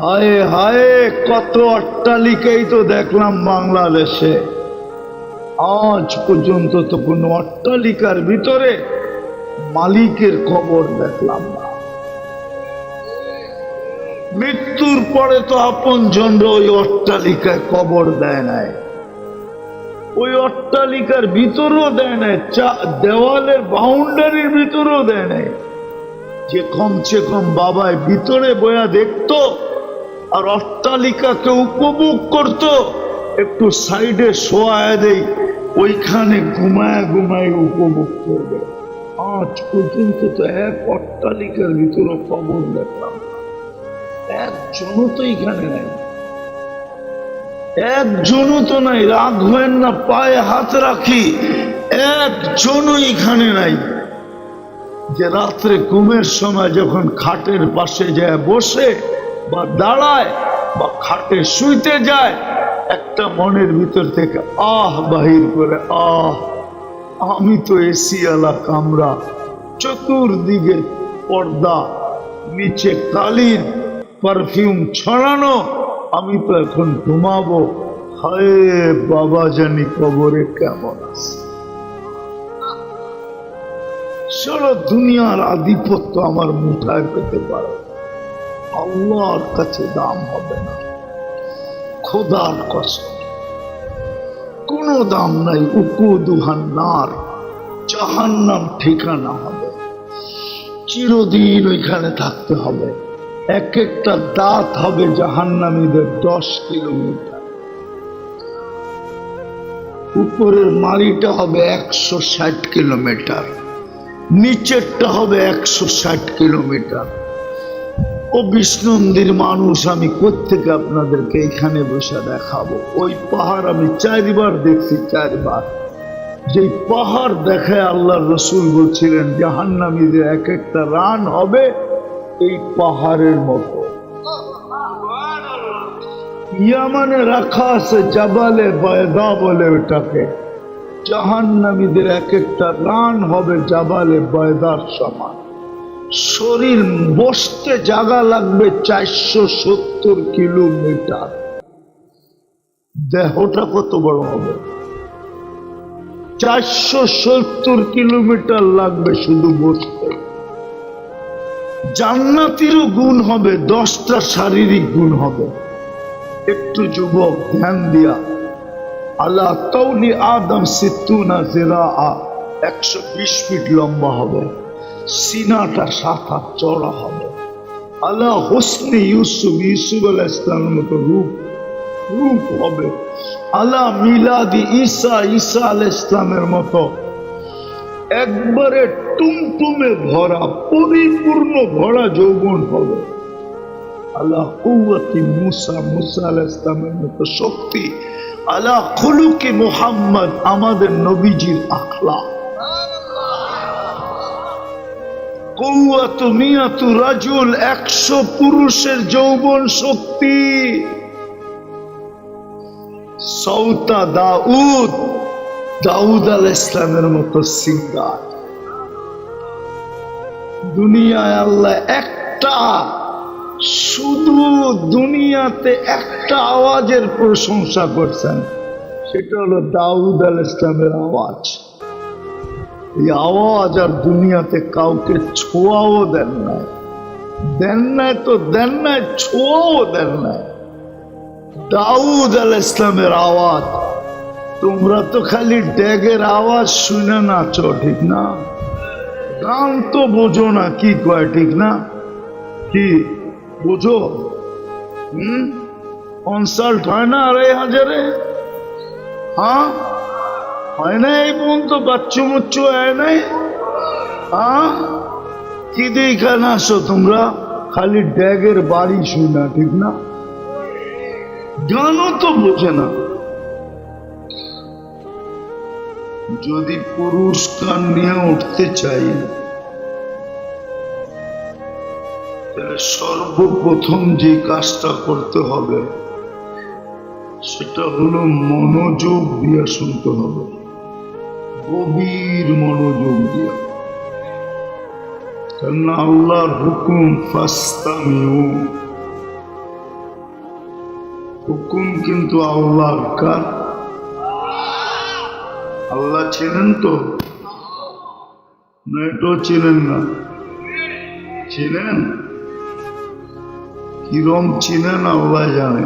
হায় হায়, কত অট্টালিকাই তো দেখলাম বাংলাদেশে, আজ পর্যন্ত তো কোনো অট্টালিকার ভিতরে মালিকের কবর দেখলাম না। মৃত্যুর পরে তো আপন জনরা ওই অট্টালিকায় কবর দেয় নাই, ওই অট্টালিকার ভিতরেও দেয় নাই, দেওয়ালের বাউন্ডারির ভিতরেও দেয় নাই, যে কমসে কম বাবায় ভিতরে বয়া দেখতো আর অট্টালিকাকে উপভোগ করত, একটু সাইডে শোয়া দেই, ওইখানে ঘুমায় ঘুমায় উপভোগ করবে। আজ পর্যন্ত তো এক অট্টালিকার ভিতরে কবর দেখলাম, একজনও তো এখানে নাই, একজনও তো নাই। রাগ হয় না, পায়ে হাত রাখি, একজনও এখানে নাই যে রাত্রে ঘুমের সময় যখন খাটের পাশে যায় বসে বা দাঁড়ায় বা খাটে শুইতে যায়, একটা মনের ভিতর থেকে আহ বাহির করে, আহ আমি তো এসি আলা কামরা, চতুর্দিকে পর্দা, নিচে কালির পারফিউম ছড়ানো, আমি তো এখন ঘুমাবো। হায় বাবা, জানি কবরে কেমন আছে। সারা দুনিয়ার আধিপত্য আমার মুঠায় পেতে পারো, আল্লাহর কাছে দাম হবে না। খোদার কসম, কোনো দাম নাই। উকুদুহান্নার, জাহান্নাম ঠিকানা হবে, চিরদিন ওইখানে থাকতে হবে। এক একটা দাঁত হবে জাহান্নামীদের 10 কিলোমিটার, উপরের মাড়িটা হবে 160 কিলোমিটার, নিচেরটা হবে 160 কিলোমিটার। ও বিষ্ণুন্দির মানুষ, আমি কোত্থেকে আপনাদেরকে এখানে বসে দেখাবো? ওই পাহাড় আমি 4 বার দেখছি, 4 বার। যে পাহাড় দেখায় আল্লাহর রসুল বলছিলেন জাহান্নামীদের এক একটা রান হবে এই পাহাড়ের মতো। ইয়ামানে রাখা আছে জাবালে বায়দা বলে ওটাকে, জাহান্নামীদের এক একটা রান হবে জাবালে বায়দার সমান। শরীর বসতে জায়গা লাগবে 470 কিলোমিটার। দেহটা কত বড় হবে? 470 কিলোমিটার লাগবে শুধু বসতে। জান্নাতিরও গুণ হবে, 10টা শারীরিক গুণ হবে। একটু যুবক ধ্যান দিয়া, আলা তাওলি আদম 60 জিরাআ, 120 ফিট লম্বা হবে, সিনাটা 7 হাত চওড়া হবে। আলা হোসনে ইউসুফ, ইউসুফ আলাইহিস সালামের মতো রূপ হবে। আলা মিলাদি ঈসা, ঈসা আলাইহিস সালামের মতো একবারে টুমটুমে ভরা, পরিপূর্ণ ভরা যৌবন হবে। আলা কুওয়াতি মুসা, মুসা আলাইহিস সালামের মতো শক্তি। আলা খুলুকি মুহাম্মদ, আমাদের নবীজির আখলাক। কুওয়াতু মিয়াতু রাজুল, 100 পুরুষের যৌবন শক্তি। সৌতা দাউদ, দাউদ আলাইহিস সালামের মতো সিঙ্গার। দুনিয়ায় আল্লাহ একটা, শুধু দুনিয়াতে একটা আওয়াজের প্রশংসা করছেন, সেটা হলো দাউদ আলাইহিস সালামের আওয়াজ। এই আওয়াজ আর দুনিয়াতে কাউকে ছোঁয়াও দেন নাই, দেন নাই তো দেন নাই, ছোঁয়াও দেন নাই। দাউদ আলাইহিস সালামের আওয়াজ। তোমরা তো খালি ড্যাগের আওয়াজ শুনে নাচো, ঠিক না? গান তো বোঝো না, কি কয়, ঠিক না? কি বোঝো? কনসার্ট হয় না 2,500-এ? হ্যাঁ হয় না? এই পর্যন্ত বাচ্চু মুচ্চু হয় নাই? হ্যাঁ, কি দেখানে আসো তোমরা? খালি ড্যাগের বাড়ি শুনা, ঠিক না? গানও তো বোঝে না। যদি পুরস্কার নিয়ে উঠতে চাই, তাহলে সর্বপ্রথম যে কাজটা করতে হবে সেটা হলো মনোযোগ দিয়ে শুনতে হবে, গভীর মনোযোগ দিয়ে। কেননা আল্লাহর হুকুম ফাস্তামিউ, কিন্তু আল্লাহর কার? আল্লাহ চেনেন তো না? এটাও চেনেন না? চেনেন? কিরম চিনেন আল্লাহ জানে।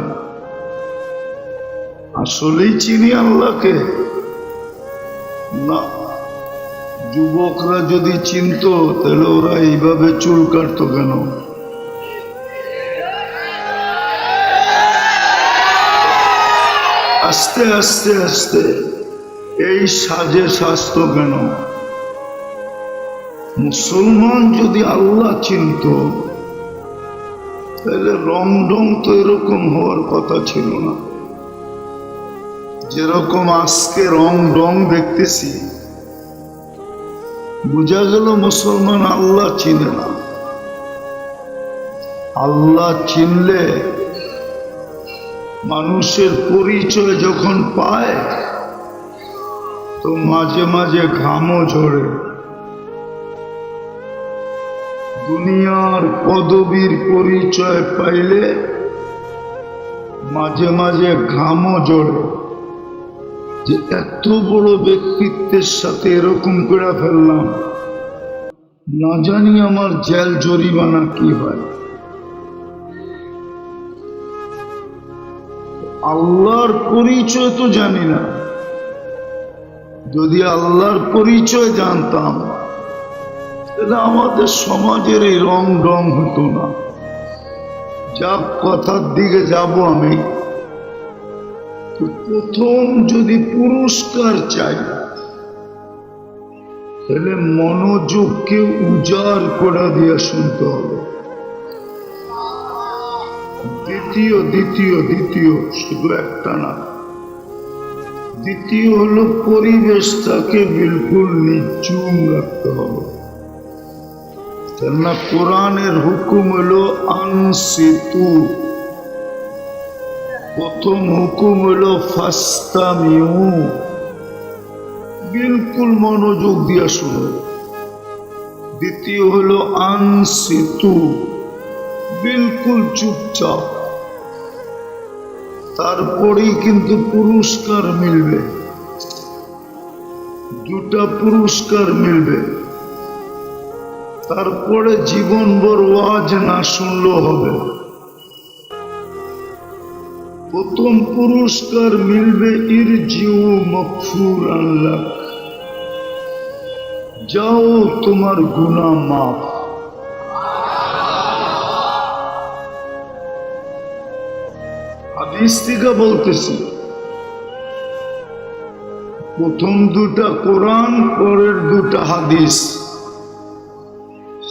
আসলেই চিনি আল্লাহকে না? যুবকরা যদি চিনতো তাহলে ওরা এইভাবে চুল কাটতো কেন? আস্তে আস্তে আস্তে এই সাজে সাজতো কেন? মুসলমান যদি আল্লাহ চিনত তাহলে রং ঢং তো এরকম হওয়ার কথা ছিল না। যেরকম আজকে রং ঢং দেখতেছি, বোঝা গেল মুসলমান আল্লাহ চিনে না। আল্লাহ চিনলে মানুষের পরিচয় যখন পায় তো মাঝে মাঝে ঘামও ঝরে। দুনিয়ার পদবীর পরিচয় পাইলে মাঝে মাঝে ঘামও ঝরে, যে এত বড় ব্যক্তিত্বের সাথে এরকম করে ফেললাম, না জানি আমার জেল জরিমানা কি হয়। আল্লাহর পরিচয় তো জানি না। যদি আল্লাহর পরিচয় জানতাম তাহলে আমাদের সমাজের এই রং ঢং হতো না। যা কথার দিকে যাব আমি, প্রথম যদি পুরস্কার চাই তাহলে মনোযোগকে উজাড় করে দিয়ে শুনতে হবে। দ্বিতীয় দ্বিতীয় দ্বিতীয় শুধু একটা না, দ্বিতীয় হলো পরিবেশটাকে বিলকুল নিঝুম রাখতে হবে। কেননা কোরআনের হুকুম হলো আনসিতু, প্রথম হুকুম হলো ফাস্তামিউ, বিলকুল মনোযোগ দিয়া শুনো। দ্বিতীয় হলো আনসিতু, বিলকুল চুপচাপ। তারপরেই কিন্তু পুরস্কার মিলবে, দুটা পুরস্কার মিলবে। তারপরে জীবনভর ওয়াজ না শুনলেও হবে। প্রথম পুরস্কার মিলবে ইরজিউ মাগফুরান লাক, যাও তোমার গুনাহ মাফ। হাদিস থেকে বলতেছি, প্রথম দুটা কোরআন, পরের দুটা হাদিস।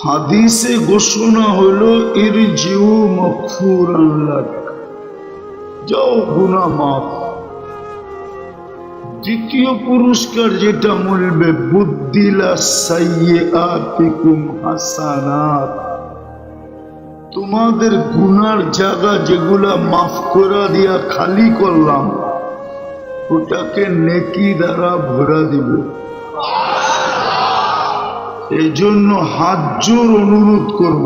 হাদিসে ঘোষণা হলো ইরজিউ মাগফুরান লাক, যাও গুনাহ মাফ। দ্বিতীয় পুরস্কার যেটা মিলবে, বুদ্দিলা সাইয়্যাতিকুম হাসানাত, তোমাদের গুনার জায়গা যেগুলা মাফ করে দিয়া খালি করলাম, ওটাকে নেকি দ্বারা ভরা দিবে। এই জন্য হাত জোর অনুরোধ করব,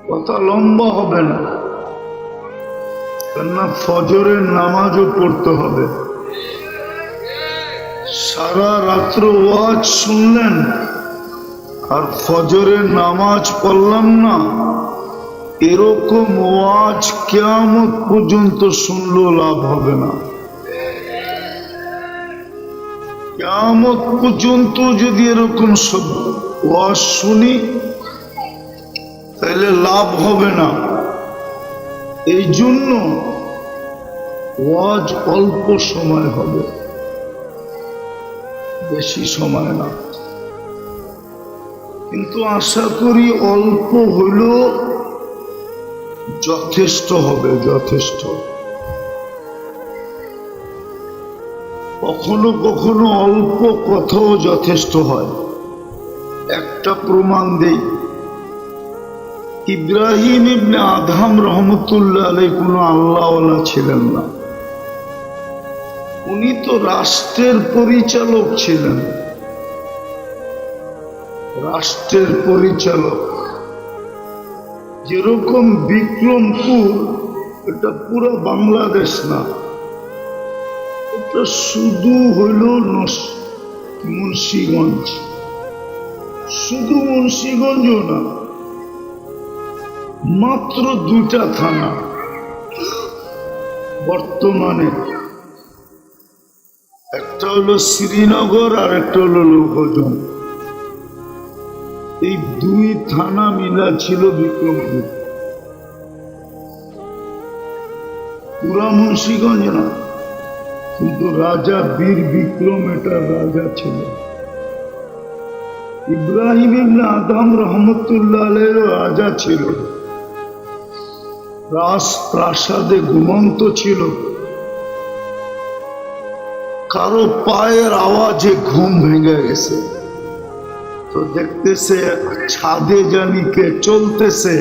কথা লম্বা হবে না, কেননা ফজরের নামাজও পড়তে হবে। সারা রাত্র ওয়াজ শুনলেন আর ফজরের নামাজ পড়লাম না, এরকম ওয়াজ কিয়ামত পর্যন্ত শুনলেও লাভ হবে না। কিয়ামত পর্যন্ত যদি এরকম সব ওয়াজ শুনি তাহলে লাভ হবে না। এই জন্য ওয়াজ অল্প সময় হবে, বেশি সময় না। কিন্তু আশা করি অল্প হলেও যথেষ্ট হবে, যথেষ্ট। কখনো কখনো অল্প কথাও যথেষ্ট হয়। একটা প্রমাণ দেই, ইব্রাহিম ইবনে আদহাম রহমতুল্লাহ আলাইহি কোনো আল্লাহওয়ালা ছিলেন না। উনি তো রাষ্ট্রের পরিচালক ছিলেন, রাষ্ট্রের পরিচালক। যেরকম বিক্রমপুর এটা পুরো বাংলাদেশ না, এটা শুধু হইল মুন্সিগঞ্জ। শুধু মুন্সিগঞ্জ না, মাত্র 2টা থানা বর্তমানে, একটা হলো শ্রীনগর আর একটা হলো লোকজন। এই 2 থানা মিলা ছিল বিক্রমপুর। পুরা মুন্সিগঞ্জ না, কিন্তু রাজা বীর বিক্রম এটার রাজা ছিল। ইব্রাহিম ইবনে আদম রহমতুল্লাহ আলাইহির রাজা ছিল, রাজপ্রাসাদে ঘুমন্ত ছিল। কারো পায়ের আওয়াজে ঘুম ভেঙে গেছে, তো দেখতেছে ছাদে জানি কে চলতেছে।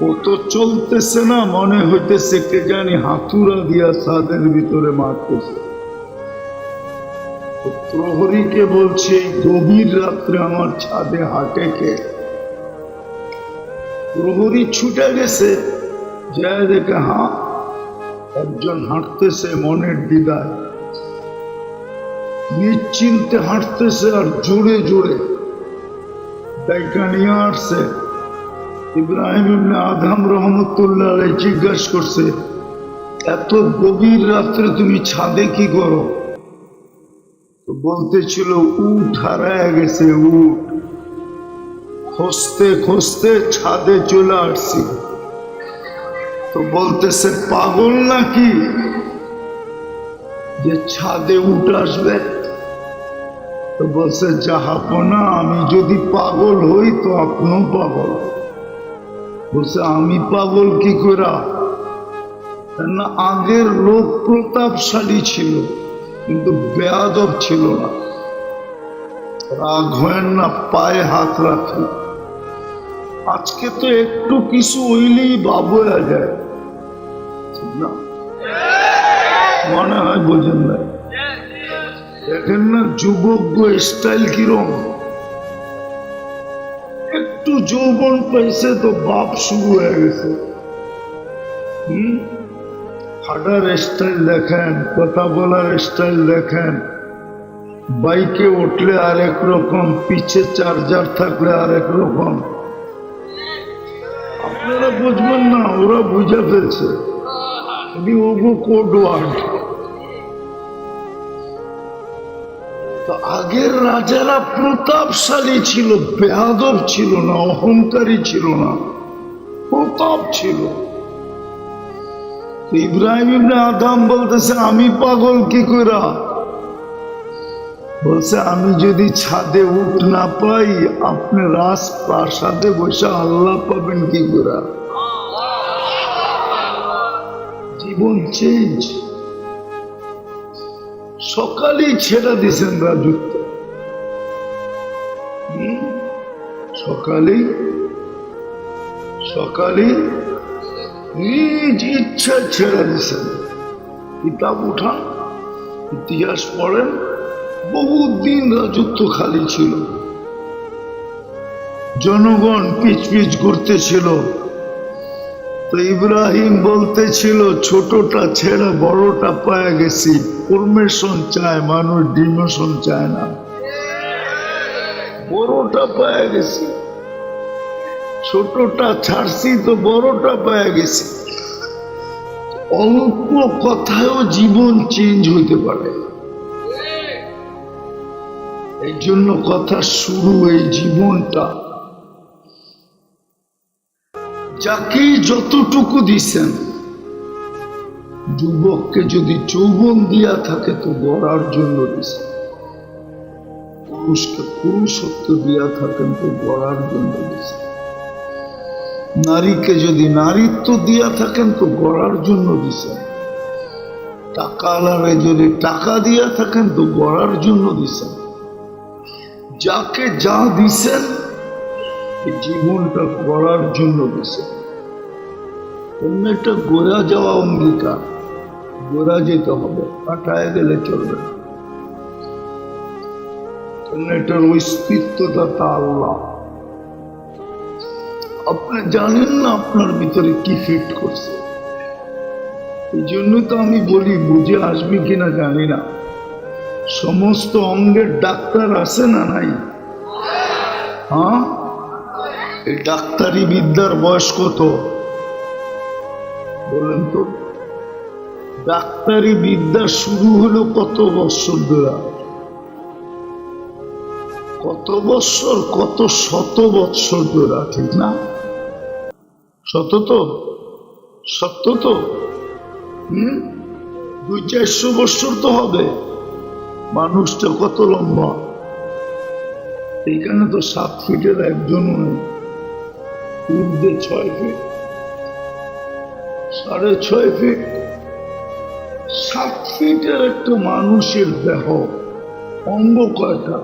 ও তো চলতেছে না, মনে হইতেছে কে জানি হাতুড়া দিয়া ছাদের ভিতরে মারতেছে। প্রহরীকে বলছে গভীর রাত্রে আমার ছাদে হাঁটে কে? প্রহরী ছুটে গেছে, যায় দেখে একজন হাঁটতেছে মনের দ্বিধায়, নিশ্চিন্তে হাঁটতেছে আর জোরে জোরে। ডাইকা নিয়ে আসছে। ইব্রাহিম ইবনে আদম রহমতুল্লাহ আলাইহি জিজ্ঞাসা করছে, এত গভীর রাত্রে তুমি ছাদে কি করো? তো বলতেছিল উট হারায় গেছে, উট খুঁজতে খুঁজতে ছাদে চলে আসছি। তো বলতেছে পাগল নাকি যে ছাদে উঠ আসবে? তো বলছে জাহাপনা, আমি যদি পাগল হই তো আপনিও পাগল। বলছে আমি পাগল কি করে? না, আগের লোক প্রতাপশালী ছিল কিন্তু বেয়াদব ছিল না। রাগ হয় না, পায়ে হাত রাখে। আজকে তো একটু কিছু হইলেই বাবু হয়ে যায়, ঠিক না? মনে হয় বোঝেন না? দেখেন না যুবক স্টাইল কিরম, একটু যৌবন পাইছে তো বাপ শুরু হয়ে গেছে। হাঁটার স্টাইল দেখেন, কথা বলার স্টাইল দেখেন। বাইকে উঠলে আরেক রকম, পিছে চার্জার থাকলে আরেক রকম। আপনারা বুঝবেন না, ওরা বুঝে ফেলছে। ওগো কোড ওয়ার্ড। তো আগের রাজারা প্রতাপশালী ছিল, বেয়াদব ছিল না, অহংকারী ছিল না, প্রতাপ ছিল। ইব্রাহিম ইবনে আদম বলতেছে আমি পাগল কি কইরা? বলছে আমি যদি ছাদে উঠ না পাই, আপনি রাজপ্রাসাদে বসে আল্লাহ পাবেন কি কইরা? জীবন চেঞ্জ। সকালেই ছেড়ে দিয়েছেন রাজত্ব, সকালেই নিজ ইচ্ছা ছেড়ে দিয়েছেন। কিতাব উঠান, ইতিহাস পড়েন, বহুদিন রাজত্ব খালি ছিল, জনগণ পিচ পিচ ঘুরতেছিল। তো ইব্রাহিম বলতেছিল ছোটটা ছেড়ে বড়টা পায়ে গেছি। পারমিশন চায় মানুষ, ডিমোশন চায় না। বড়টা পায়ে গেছি, ছোটটা ছাড়ছি তো বড়টা পায়ে গেছি। অল্প কথায়ও জীবন চেঞ্জ হইতে পারে। এই জন্য কথা শুরু, এই জীবনটা যাকে যতটুকু দিছেন, যুবককে যদি যৌবন দিয়া থাকে তো গড়ার জন্য দিছেন, পুরুষকে পুরুষত্ব দিয়া থাকেন তো গড়ার জন্য দিছেন, নারীকে যদি নারীত্ব দিয়া থাকেন তো গড়ার জন্য দিছেন, টাকাওয়ালারে যদি টাকা দিয়া থাকেন তো গড়ার জন্য দিছেন। যাকে যা দিছেন জীবনটা গড়ার জন্য দিছেন। একটা গোড়া যাওয়া অঙ্গীকার, গোড়া যেতে হবে, কাটায় গেলে চলবে না। এটার অস্তিত্বদাতা আল্লাহ। আপনি জানেন না আপনার ভিতরে কি ফিট করছে। এই জন্য তো আমি বলি, বুঝে আসবে কিনা জানি না, সমস্ত অঙ্গের ডাক্তার আছে না নাই? হ্যাঁ, এই ডাক্তারি বিদ্যার বয়স কত বলেন তো? ডাক্তারি বিদ্যা শুরু হলো কত বৎসর ধরে? কত বৎসর, কত শত বৎসর ধরে, ঠিক না? সত তো, সত্য তো। 200-400 বৎসর তো হবে। মানুষটা কত লম্বা? এইখানে তো 7 ফিটের একজনও নেই, ঊর্ধ্বে 6 ফিট, 6.5 ফিট। 7 ফিটের একটা মানুষের দেহ, অঙ্গ কয়টা?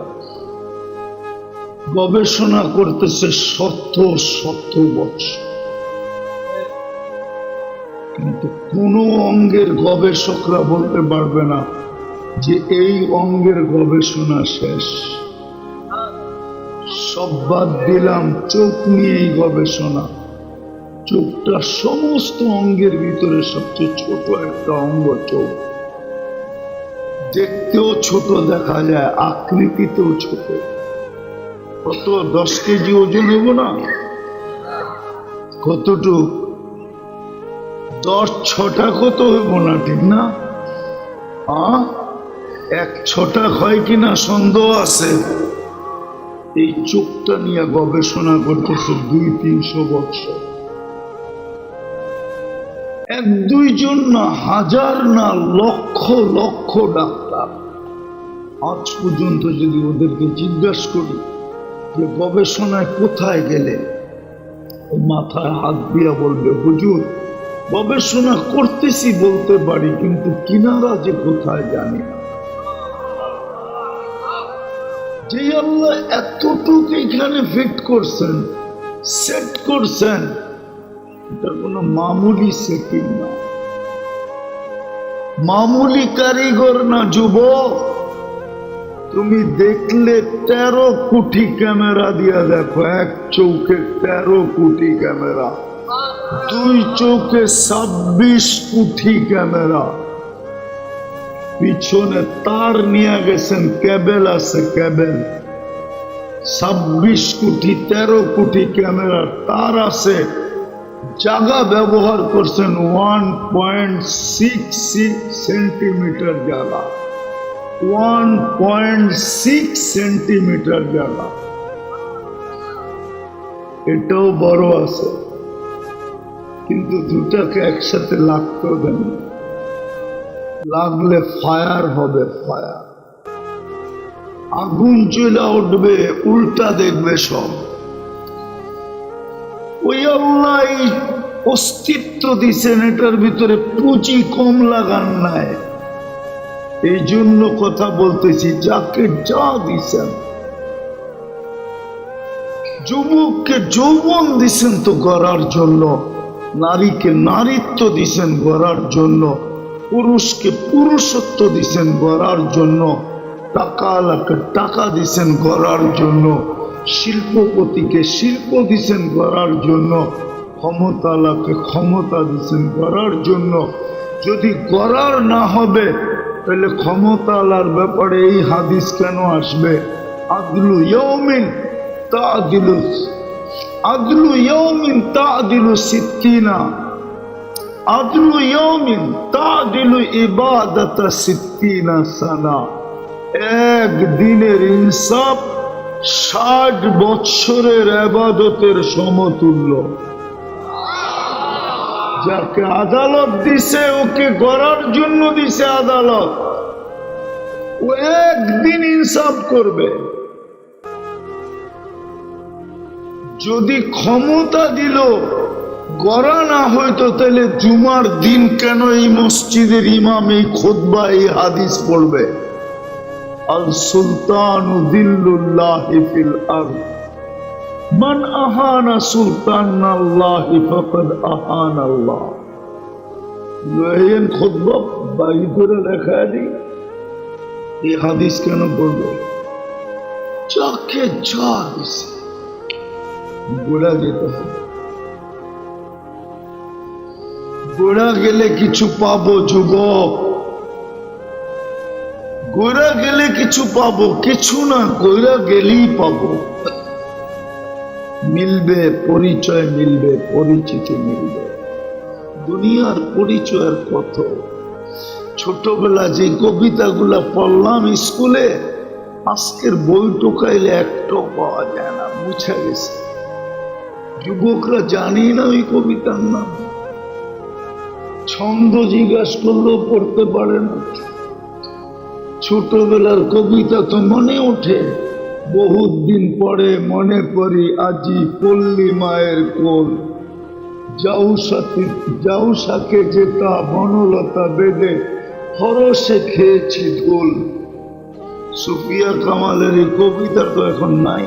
গবেষণা করতেছে শত শত বৎসর, কিন্তু কোন অঙ্গের গবেষকরা বলতে পারবে না যে এই অঙ্গের গবেষণা শেষ। সব বাদ দিলাম, চোখ নিয়ে এই গবেষণা। চোখটা সমস্ত অঙ্গের ভিতরে সবচেয়ে ছোট একটা অঙ্গ চোখ। দেখতেও ছোট দেখা যায়, আকৃতিতেও ছোট। কত 10 কেজি ওজন হইব না? কতটুক? 10-6টা কত হইব না, ঠিক না? 1-6টা হয় কিনা সন্দেহ আছে। এই চোখটা নিয়ে গবেষণা করতেছে 200-300 বছর। 1-2 জন না, হাজার না, লক্ষ লক্ষ ডাক্তার। আজ পর্যন্ত যদি ওদেরকে জিজ্ঞাসা করি যে গবেষণায় কোথায় গেলে, ও মাথায় হাত দিয়া বলবে, হুজুর গবেষণা করতেছি বলতে পারি, কিন্তু কিনারা যে কোথায় জানি না। যে আল্লাহ এতটুকু এখানে ফিট করছেন, সেট করছেন, এটা কোনো মামুলি সেটিং না, মামুলি কারিগর না। যুবক, তুমি দেখলে 13 কোটি ক্যামেরা দিয়া দেখো, এক চৌকে 13 কোটি ক্যামেরা, 2 চৌকে 26 কোটি ক্যামেরা, পিছনে তার নিয়ে গেছেন, কেবেল আছে, কেবেল। 26 কোটি 13 কোটি ক্যামেরার তার আছে, জায়গা ব্যবহার করছেন 1.66 সেন্টিমিটার জায়গা, 1.6 সেন্টিমিটার জায়গা। এটাও বড় আছে, কিন্তু দুটাকে একসাথে লাগতে দেন, লাগলে ফায়ার হবে, ফায়ার, আগুন চলে উঠবে, উল্টা দেখবে সব। ওই আল্লাহ অস্তিত্ব দিছেন, এটার ভিতরে পুঁজি কম লাগান নাই। এই জন্য কথা বলতেছি, যাকে যা দিছেন, যুবককে যৌবন দিছেন তো গড়ার জন্য, নারীকে নারীত্ব দিছেন গড়ার জন্য, পুরুষকে পুরুষত্ব দিছেন গড়ার জন্য, টাকাওয়ালাকে টাকা দিছেন গড়ার জন্য, শিল্পপতিকে শিল্প দিছেন গড়ার জন্য, ক্ষমতাওয়ালাকে ক্ষমতা দিছেন গড়ার জন্য। যদি গড়ার না হবে তাহলে ক্ষমতাওয়ালার ব্যাপারে এই হাদিস কেন আসবে? আদলু ইয়াউমিন তা'দিলু, আদলু ইয়াউমিন তা'দিলু সিত্তিনা, আদলু ইয়াউমিন তা'দিলু ইবাদাতা সিত্তিনা সানা। এক দিনের ইনসাফ 60 বৎসরের ইবাদতের সমতুল্য। যাকে আদালত দিছে, ওকে গড়ার জন্য দিছে আদালত, ও একদিন ইনসাফ করবে। যদি ক্ষমতা দিল, গড়া না হইতো, তাহলে জুমার দিন কেন এই মসজিদের ইমাম এই খুতবা এই হাদিস পড়বে? আল সুলতানু দিল্লুল্লাহি ফিল আরদ, মান আহানা সুলতানাল্লাহি ফাকাদ আহানাল্লাহ। লয়েন খুতবা বাইরে করে লেখা নেই, এই হাদিস কেন পড়বে? যাকে যা দিছে গোড়া যেতে হবে। গোড়া গেলে কিছু পাবো যুবক, গোড়া গেলে কিছু পাবো, কিছু না গোড়া গেলেই পাবো। মিলবে পরিচয়, মিলবে পরিচিতি, মিলবে। দুনিয়ার পরিচয়ের কত। ছোটবেলা যে কবিতাগুলা পড়লাম স্কুলে, আজকের বই টোকাইলে একটাও পাওয়া যায় না, মুছে গেছে। যুবকরা জানি না ওই কবিতার নাম, ছন্দ জিজ্ঞাসা করলেও পড়তে পারে না। ছোটবেলার কবিতা তো মনে ওঠে, বহুত দিন পরে মনে করি আজি পল্লী মায়ের কোল, যাও শাকে যেতা বনলতা বেদে হরসে খেয়েছি ধুল। সুফিয়া কামালের এই কবিতা তো এখন নাই।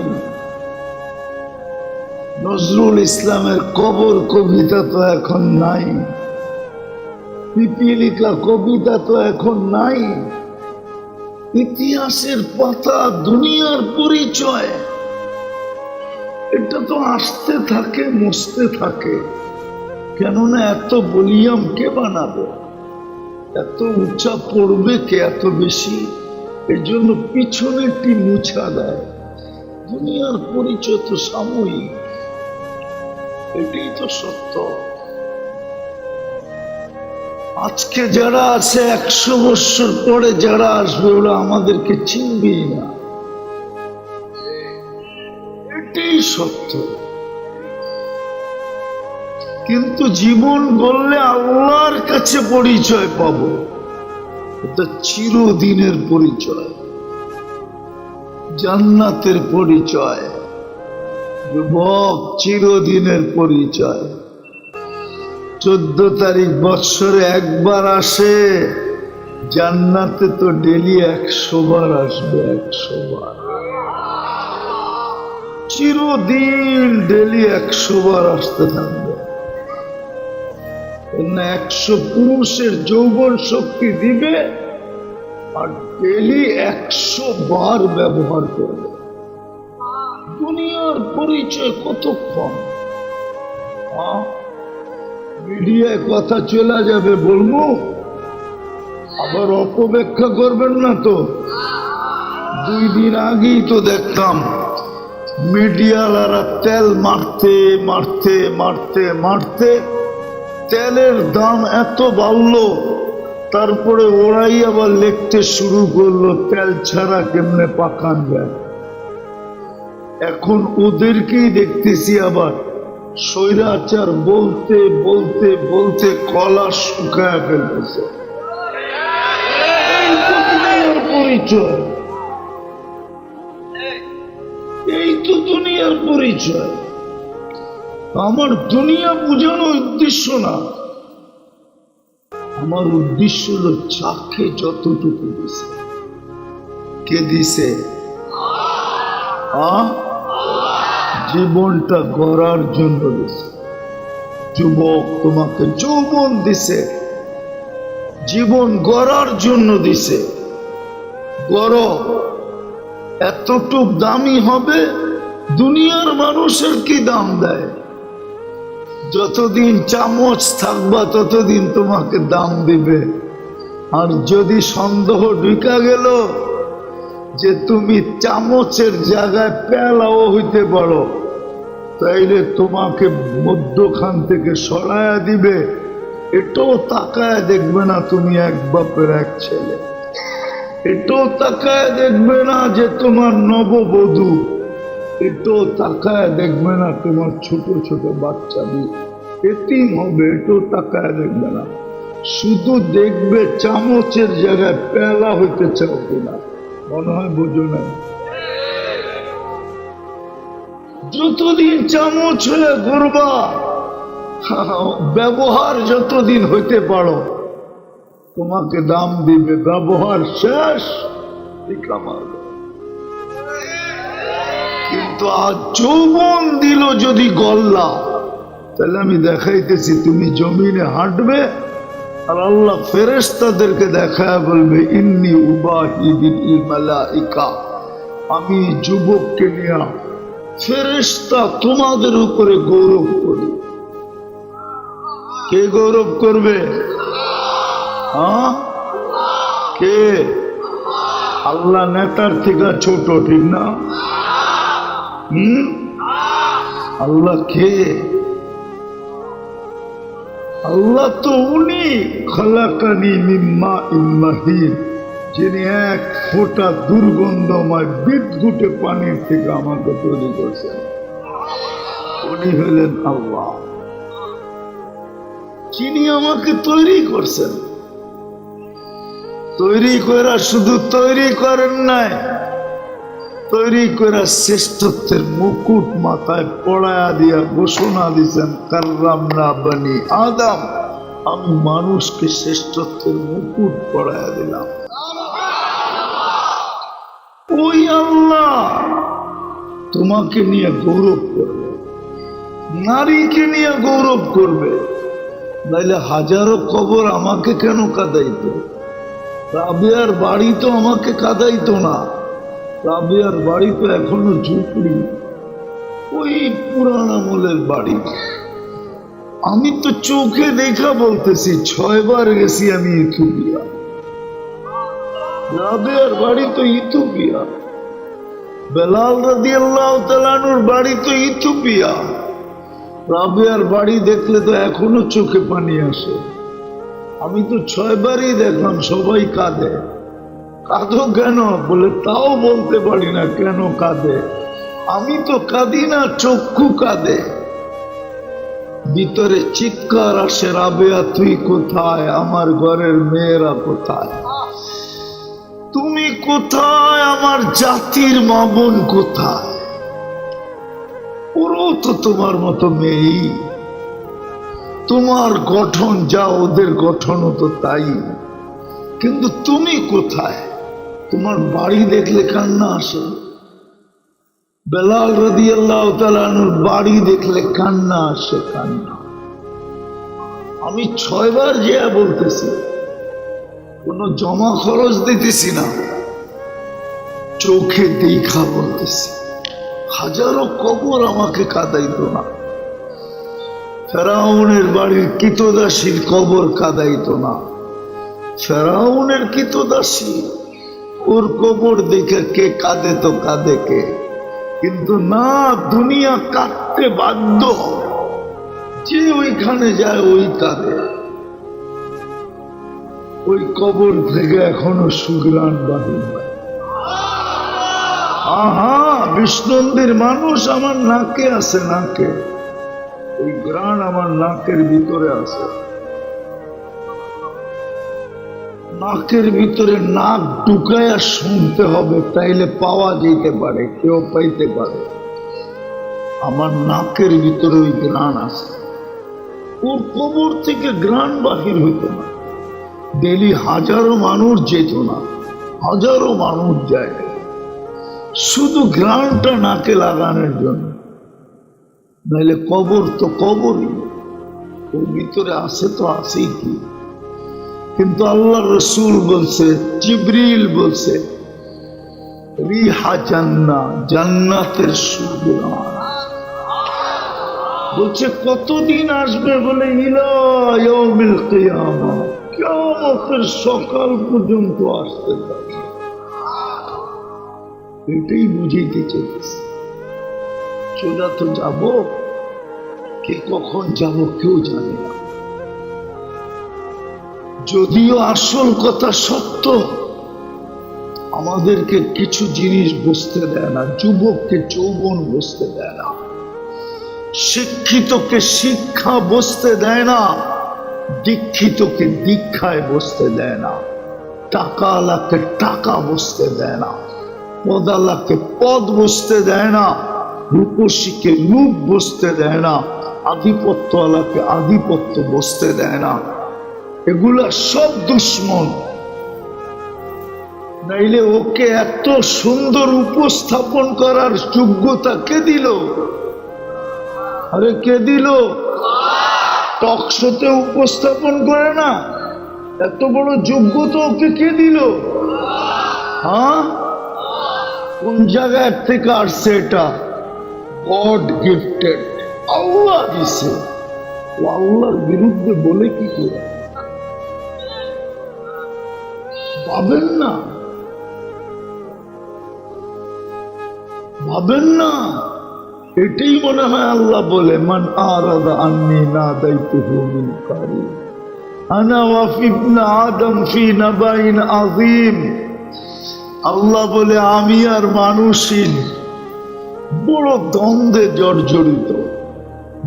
নজরুল ইসলামের কবর কবিতা তো এখন নাই। পিপিলিকা কবিতা তো এখন নাই। ইতিহাসের পাতা, দুনিয়ার পরিচয়, এটা তো আসতে থাকে, মুছতে থাকে। কেননা এত ভলিউম কে বানাবে, এত উঁচা পড়বে কে এত বেশি? এর জন্য পিছনেরটি মুছা দেয়। দুনিয়ার পরিচয় তো সাময়িক, এটাই তো সত্য। আজকে যারা আছে 100 বছর পরে যারা আসবে ওরা আমাদেরকে চিনবেই না, এটাই সত্য। কিন্তু জীবন গড়লে আল্লাহর কাছে পরিচয় পাবো, এটা চিরদিনের পরিচয়, জান্নাতের পরিচয়। যুবক, চিরদিনের পরিচয়। 14 তারিখ বৎসরে একবার আসে, জান্নাতে তো ডেলি 100 বার আসবে, 100 বার। চিরদিন ডেলি 100 বার আসতে থাকবে। 100 পুরুষের যৌবন শক্তি দিবে আর ডেলি 100 বার ব্যবহার করবে। দুনিয়ার পরিচয় কতক্ষণ? মিডিয়ায় কথা চলে যাবে বলবো, আবার অপব্যাখ্যা করবেন না তো। 2 দিন আগেই তো দেখতাম মিডিয়ালারা তেল মারতে মারতে মারতে মারতে তেলের দাম এত বাড়লো, তারপরে ওরাই আবার লিখতে শুরু করলো তেল ছাড়া কেমনে পাকান যায়। এখন ওদেরকেই দেখতেছি আবার স্বৈরাচার বলতে বলতে বলতে কলা শুকায় ফেলতেছে। এই তো দুনিয়ার পরিচয়, এই তো দুনিয়ার পরিচয়। আমার দুনিয়া বোঝানো উদ্দেশ্য না, আমার উদ্দেশ্য হলো চাকে যতটুকু দিছে। কে দিছে? জীবনটা গড়ার জন্য দিছে। যুবক, তোমাকে যৌবন দিছে, জীবন গড়ার জন্য দিছে। গড়, এতটুক দামি হবে। দুনিয়ার মানুষের কি দাম দেয়? যতদিন চামচ থাকবা ততদিন তোমাকে দাম দিবে। আর যদি সন্দেহ ঢুকা গেল যে তুমি চামচের জায়গায় পেলাও হইতে পারো, তাইলে তোমাকে মধ্যখান থেকে সরাইয়া দিবে। এটাও তাকায় দেখবে না তুমি এক বাপের এক ছেলে, এটাও তাকায় দেখবে না যে তোমার নববধূ, এটাও তাকায় দেখবে না তোমার ছোট ছোট বাচ্চা এতিম হবে, এটাও তাকায় দেখবে না। শুধু দেখবে চামচের জায়গায় পেলা হইতে চাও কিনা। মনে হয় বোঝো না। যতদিন চামচ হয়ে ঘুরবা, ব্যবহার যতদিন হইতে পারো তোমাকে দাম দিবে। ব্যবহার শেষ, কিন্তু আজ যৌবন দিল যদি গল্লা, তাহলে আমি দেখাইতেছি তুমি জমিনে হাঁটবে আর আল্লাহ ফেরেশতাদেরকে দেখায় বলবে ইন্নী উবাহি বিল মালাইকা, আমি যুবককে নিয়ে ফেরেশতা তোমাদের উপরে গৌরব করি। কে গৌরব করবে? হ্যাঁ, কে? আল্লাহ নেতার থেকে ছোট, ঠিক না? আল্লাহ কে? আল্লাহ তো উনি খালাকানি মিম্মা ইম্মাহিন, যিনি এক ফোঁটা দুর্গন্ধময় বিদ্যুটে পানির থেকে আমাকে তৈরি করছেন। উনি হলেন আল্লাহ, যিনি আমাকে তৈরি করছেন। তৈরি করা শুধু তৈরি করেন নাই, তৈরি করা শ্রেষ্ঠত্বের মুকুট মাথায় পড়ায়া দিয়া ঘোষণা দিচ্ছেন, কাররামনা বনি আদম, আমি মানুষকে শ্রেষ্ঠত্বের মুকুট পড়ায়া দিলাম। ওই আল্লাহ তোমাকে নিয়ে গৌরব করবে, নারীকে নিয়ে গৌরব করবে। নাইলে হাজারো কবর আমাকে কেন কাঁদাইতো? রাবিয়ার বাড়ি তো আমাকে কাঁদাইতো না। রাবিয়ার বাড়ি তো এখনো ঝুপড়ি, ওই পুরান আমলের বাড়ি। আমি তো চোখে দেখা বলতেছি, 6 বার গেছি আমি ইথিওপিয়া। রাবিয়ার বাড়ি তো ইথিওপিয়া, বেলাল রাদিয়াল্লাহু তাআলা আনহুর বাড়ি তো ইথিওপিয়া। রাবিয়ার বাড়ি দেখলে তো এখনো চোখে পানি আসে। আমি তো 6 বারই দেখলাম, সবাই কাঁদে। কাঁদো কেন বলে তাও বলতে পারি না কেন কাঁদে। আমি তো কাঁদি না, চক্ষু কাঁদে। ভিতরে চিৎকার আসে, রাবেয়া তুই কোথায়? আমার ঘরের মেয়েরা কোথায়? তুমি কোথায়? আমার জাতির মা বোন কোথায়? ওরাও তো তোমার মতো মেয়েই, তোমার গঠন যা ওদের গঠনও তো তাই, কিন্তু তুমি কোথায়? তোমার বাড়ি দেখলে কান্না আসে। বেলাল রাদিয়াল্লাহু তাআলা আনহুর বাড়ি দেখলে কান্না আসে, কান্না। আমি 6 বার যেয়া বলতেছি, কোন জমা খরচ দিতেছি না, চোখে দেখা বলতেছি। হাজারো কবর আমাকে কাঁদাইতো না। ফেরাউনের বাড়ির কৃতদাসীর কবর কাঁদাইতো না। ফেরাউনের কৃতদাসী, ওর কবর দেখে কে কাঁদে তো কাঁদে কে, কিন্তু না, দুনিয়া কাঁদতে বাধ্য। যে ওইখানে যায় ওই কাঁদে। ওই কবর থেকে এখনো সুগ্রাণ বাহির হয়। আহা, বিষ্ণুন্দির মানুষ আমার নাকে আছে, নাকে। ওই গ্রাণ আমার নাকের ভিতরে আছে। নাকের ভিতরে নাক ঢুকাইয়া শুনতে হবে, তাইলে পাওয়া যেতে পারে, কেউ পাইতে পারে। আমার নাকের ভিতরে ওই গ্রাণ আছে। ওর কবর থেকে গ্রাণ বাহির হইত না। ডেলি হাজারো মানুষ যেত না, হাজারো মানুষ যায় শুধু গ্রাণটা নাকে লাগানোর জন্য। নাইলে কবর তো কবরই, ওর ভিতরে আছে তো আছেই কি। কিন্তু আল্লাহ রসুল বলছে, জিবরিল বলছে, রিহা জান্নাত, জান্নাতের সুগ্রাণ। বলছে কতদিন আসবে বলে, ইলা ইয়াউমিল কিয়ামা, কিয়ামতের সকাল পর্যন্ত আসতে থাকে। এটাই বুঝাইতে চেয়েছে। সোজা তো যাব, কে কখন যাব কেউ জানে না। যদিও আসল কথা সত্য, আমাদেরকে কিছু জিনিস বুঝতে দেয় না। যুবককে যৌবন বুঝতে দেয় না, শিক্ষিতকে শিক্ষা বুঝতে দেয় না, দীক্ষিতকে দীক্ষায় বসতে দেয় না, টাকাওয়ালাকে টাকা বসতে দেয় না, পদালাকে পদ বসতে দেয় না, রূপসীকে রূপ বসতে দেয় না, আধিপত্যওয়ালাকে আধিপত্য বসতে দেয় না। এগুলা সব দুশ্মন। নাইলে ওকে এত সুন্দর উপস্থাপন করার যোগ্যতা কে দিল? আরে কে দিল? টক শোতে উপস্থাপন করে না, এত বড় যোগ্যতা ওকে কে দিল? হ্যাঁ, কোন জায়গায় থেকে আসছে এটা? গড গিফটেড, আল্লাহ দিছে। ও আল্লাহর বিরুদ্ধে বলে কি করে? ভাবেন না, ভাবেন না। এটাই মনে হয় আল্লাহ বলে, মান আরাদা আন্নি নাদাইতুহু মিন কারিব আনা ওয়া ইবনে আদম ফি নাবাইন আযীম। আল্লাহ বলে আমি আর মানুষই বড় দ্বন্দ্বে জর্জরিত,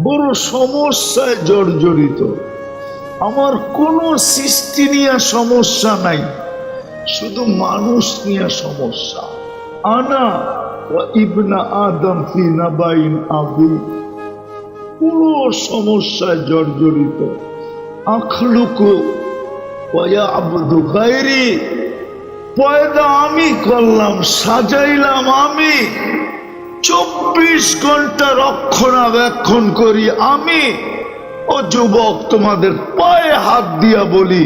বড় সমস্যায় জর্জরিত। আমার কোনো সৃষ্টি নিয়ে সমস্যা নাই, শুধু মানুষ নিয়ে সমস্যা। আনা ওয়া ইবনে আদম ফি নাবাইন আযীম, পুরো সমস্যায় জর্জরিত। আখলুকু ওয়া ইয়াবুদু গায়রি, পয়দা আমি করলাম, সাজাইলাম আমি, 24 ঘন্টা রক্ষণাবেক্ষণ করি আমি। ও যুবক, তোমাদের পায়ে হাত দিয়া বলি,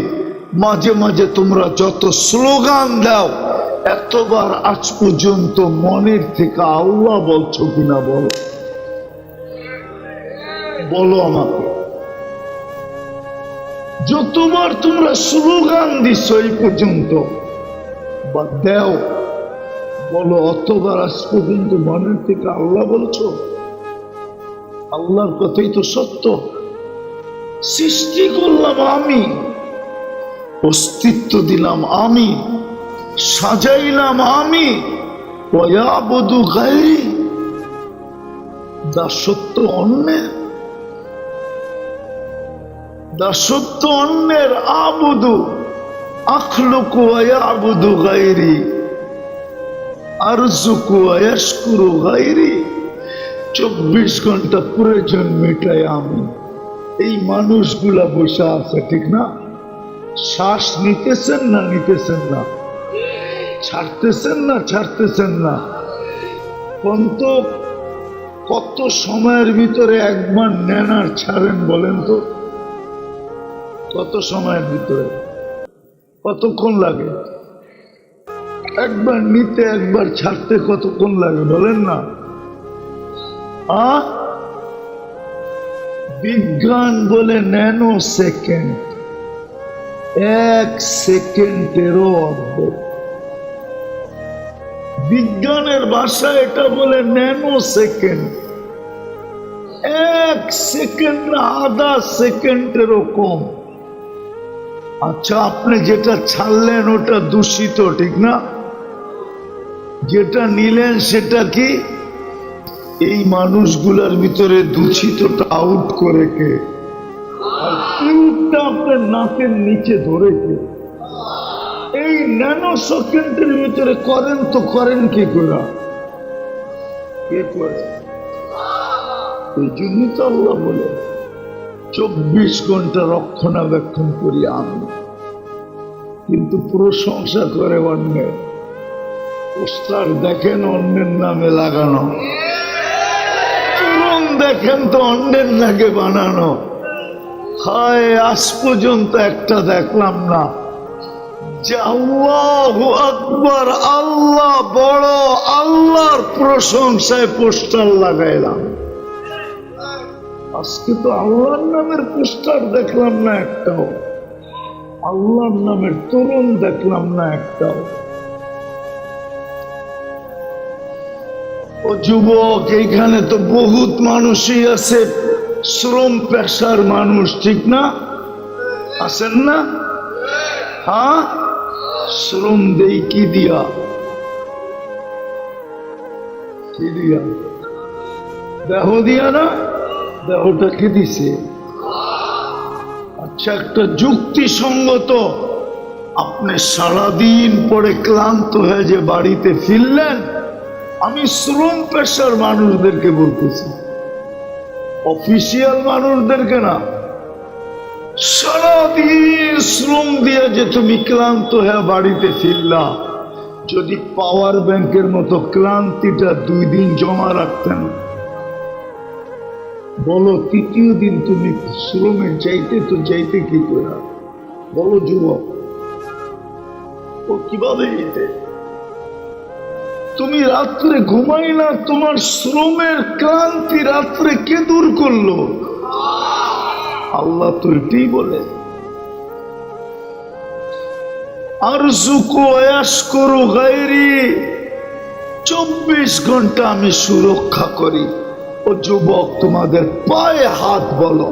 মাঝে মাঝে তোমরা যত স্লোগান দাও, এতবার আজ পর্যন্ত মনের থেকে আল্লাহ বলছো কিনা বলো, বলো আমাকে। যতবার তোমরা স্লোগান দিচ্ছ এই পর্যন্ত বা দেও, বলো অতবার আজ পর্যন্ত মনের থেকে আল্লাহ বলছো? আল্লাহর কথাই তো সত্য। সৃষ্টি করলাম আমি, অস্তিত্ব দিলাম আমি, সাজাইলাম আমি, ওয়াবুদু গায়রি, দাসত্ব অন্যের, দাসত্ব অন্যের। আবুদু আখলুকু ওয়া ইয়াবুদু গায়রি আরজুকু ওয়া ইয়াশকুরু গায়রি। 24 ঘন্টা প্রয়োজন মেটাই আমি। এই মানুষগুলা বসে আছে, ঠিক না? শ্বাস নিতেছেন না নিতেছেন না, ছাড়তেছেন না ছাড়তেছেন না। কত সময়ের ভিতরে একবার নেন আর ছাড়েন বলেন তো? কত সময়ের ভিতরে, কতক্ষণ লাগে? একবার নিতে একবার ছাড়তে কতক্ষণ লাগে বলেন না? বিজ্ঞান বলে ন্যানো সেকেন্ড, 1 সেকেন্ডেরও অর্ধেক। বিজ্ঞানের ভাষা এটা বলে ন্যানো সেকেন্ড, 1 সেকেন্ড না, আধা সেকেন্ডেরও কম। আচ্ছা, আপনি যেটা ছাড়লেন ওটা দূষিত, ঠিক না? যেটা নিলেন সেটা কি? এই মানুষগুলার ভিতরে দূষিতটা আউট করে কে? আর টিউবটা আপনার নাকের নিচে ধরে কে? এই ন্যানো সেকেন্ডের ভিতরে করেন তো করেন কি করে? কে করে? এই জন্যই তো আল্লাহ বলে 24 ঘন্টা রক্ষণাবেক্ষণ করি আমি। কিন্তু প্রশংসা করে অন্যের, পোস্টার দেখেন অন্যের নামে লাগানো, চূড়ন দেখেন তো অন্যের নাকে বানানো। হায়, আজ পর্যন্ত একটা দেখলাম না যে আল্লাহু আকবার, আল্লাহ বড়, আল্লাহর প্রশংসায় পোস্টার লাগাইলাম। আজকে তো আল্লাহর নামের পোস্টার দেখলাম না একটাও, আল্লাহর নামের তরুণ দেখলাম না একটাও। ও যুবক, এইখানে তো বহুত মানুষই আছে শ্রম পেশার মানুষ, ঠিক না? আছেন না? হ্যাঁ, শ্রম দেই কি দিয়া? কি দিয়া? দেহ দিয়া না? দেহটা কি দিছে? আচ্ছা, একটা যুক্তিসঙ্গত, আপনি সারাদিন পরে ক্লান্ত হয়ে যে বাড়িতে ফিরলেন, আমি শ্রম পেশার মানুষদেরকে বলতেছি, অফিসিয়াল মানুষদেরকে না। সারাদিন শ্রম দিয়ে যে তুমি ক্লান্ত হয়ে বাড়িতে ফিরলা, যদি পাওয়ার ব্যাংকের মতো ক্লান্তিটা 2 দিন জমা রাখতেন, বলো তৃতীয় দিন তুমি শ্রমে যাইতে তো যাইতে কি করে? বলো যুবক, ও কিভাবে যেতে? তুমি রাত্রে ঘুমাই না, তোমার শ্রমের ক্লান্তি রাত্রে কে দূর করলো? আল্লাহ তো এটাই বলে, আরজুকু ওয়াশকুরু গায়রি, 24 ঘন্টা আমি সুরক্ষা করি। ও যুবক, তোমাদের পায়ে হাত বলো,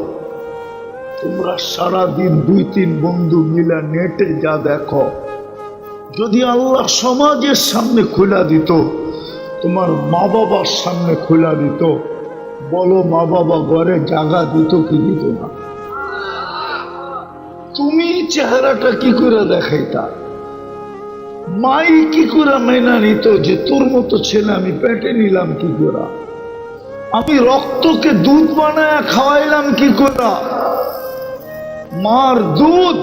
তোমরা সারাদিন 2-3 বন্ধু মিলে নেটে যা দেখো, যদি আল্লাহ সমাজের সামনে খোলা দিত, তোমার মা বাবার সামনে খোলা দিত, বলো মা বাবা ঘরে জায়গা দিত কি দিত না? তুমি চেহারাটা কি করে দেখাইতা? মাই কি করে মেনা নিত যে তোর মতো ছেলে আমি পেটে নিলাম কি করে? আমি রক্তকে দুধ বানায় খাওয়াইলাম কি করে? মার দুধ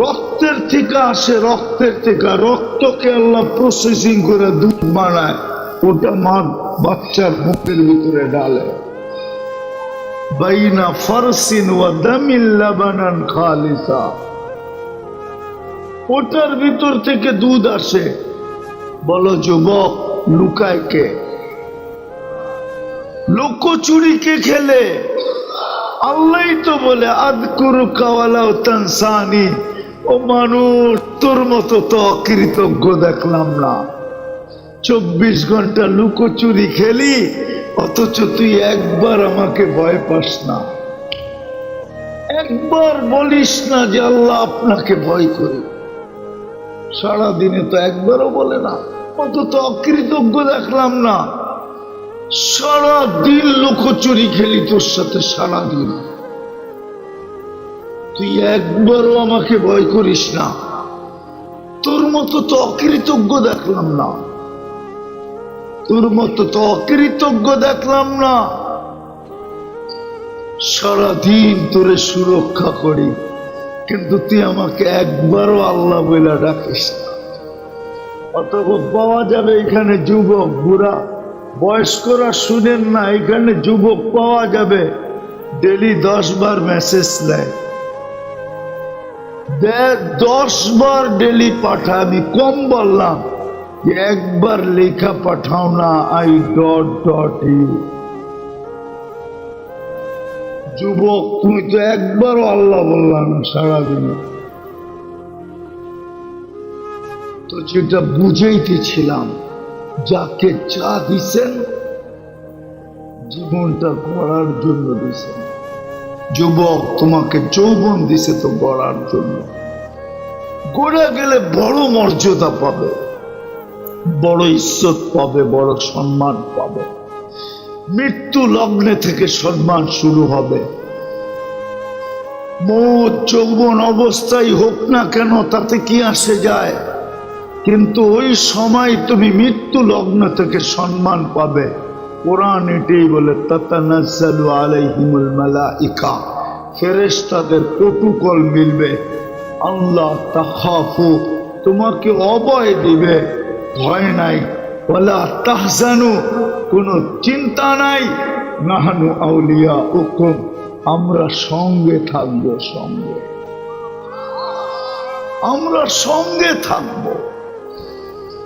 রক্তের থেকে আসে, রক্তের থেকে, রক্তকে আল্লাহ প্রসেসিং করে দুধ বানায়, ওটা মার বাচ্চার মুখের ভিতরে ডালে। বাইনা ফারসিন ওয়া দামিল লাবানান খালিসা, ওটার ভিতর থেকে দুধ আসে। বলো যুবক, লুকায় কে? লুকোচুরি কে খেলে? আল্লাহ তো বলে আযকুরুকা ওয়ালাউ তানসানি। ও মানুষ, তোর মতো তো অকৃতজ্ঞ দেখলাম না। 24 ঘন্টা লুকোচুরি খেলি, অথচ তুই একবার আমাকে ভয় পাস না, একবার বলিস না যে আল্লাহ আপনাকে ভয় করি। সারাদিনে তো একবারও বলে না, অত অকৃতজ্ঞ দেখলাম না। সারাদিন লুকোচুরি খেলি তোর সাথে, সারাদিন তুই একবারও আমাকে ভয় করিস না। তোর মতো তো অকৃতজ্ঞ দেখলাম না, তোর মতো তো অকৃতজ্ঞ দেখলাম না। সারাদিন তোরে সুরক্ষা করি, কিন্তু তুই আমাকে একবারও আল্লাহ বলে ডাকিস না। অতএব পাওয়া যাবে এখানে যুবক, বুড়া, বয়স্করা শুনেন না, এখানে যুবক পাওয়া যাবে ডেলি 10 বার মেসেজ দেয়, 10 বার ডেলি পাঠায়। আমি কম বললাম যে একবার লেখা পাঠাও না, আই ডট ডট ইউ। যুবক, তুমি তো একবারও আল্লাহ বললাম না সারাদিনে। তো যেটা বুঝাইতেছিলাম, যাকে চা দিছেন জীবনটা গড়ার জন্য দিছেন। যুবক, তোমাকে যৌবন দিছে তো গড়ার জন্য। গড়ে গেলে বড় মর্যাদা পাবে, বড় ইজ্জত পাবে, বড় সম্মান পাবে। মৃত্যু লগ্নে থেকে সম্মান শুরু হবে। মৌত যৌবন অবস্থায় হোক না কেন, তাতে কি আসে যায়? কিন্তু ওই সময় তুমি মৃত্যু লগ্ন থেকে সম্মান পাবে। কোরআন এটাই বলে, তাতানাজ্জালু আলাইহিমুল মালাইকা, ফেরেশতাদের প্রটোকল মিলবে। আল্লাহ তাখাফু, তোমাকে অভয় দিবে, ভয় নাই। ওয়ালা তাহজানু, কোনো চিন্তা নাই। নাহনু আউলিয়াউকুম, আমরা সঙ্গে থাকবো, সঙ্গে, আমরা সঙ্গে থাকবো।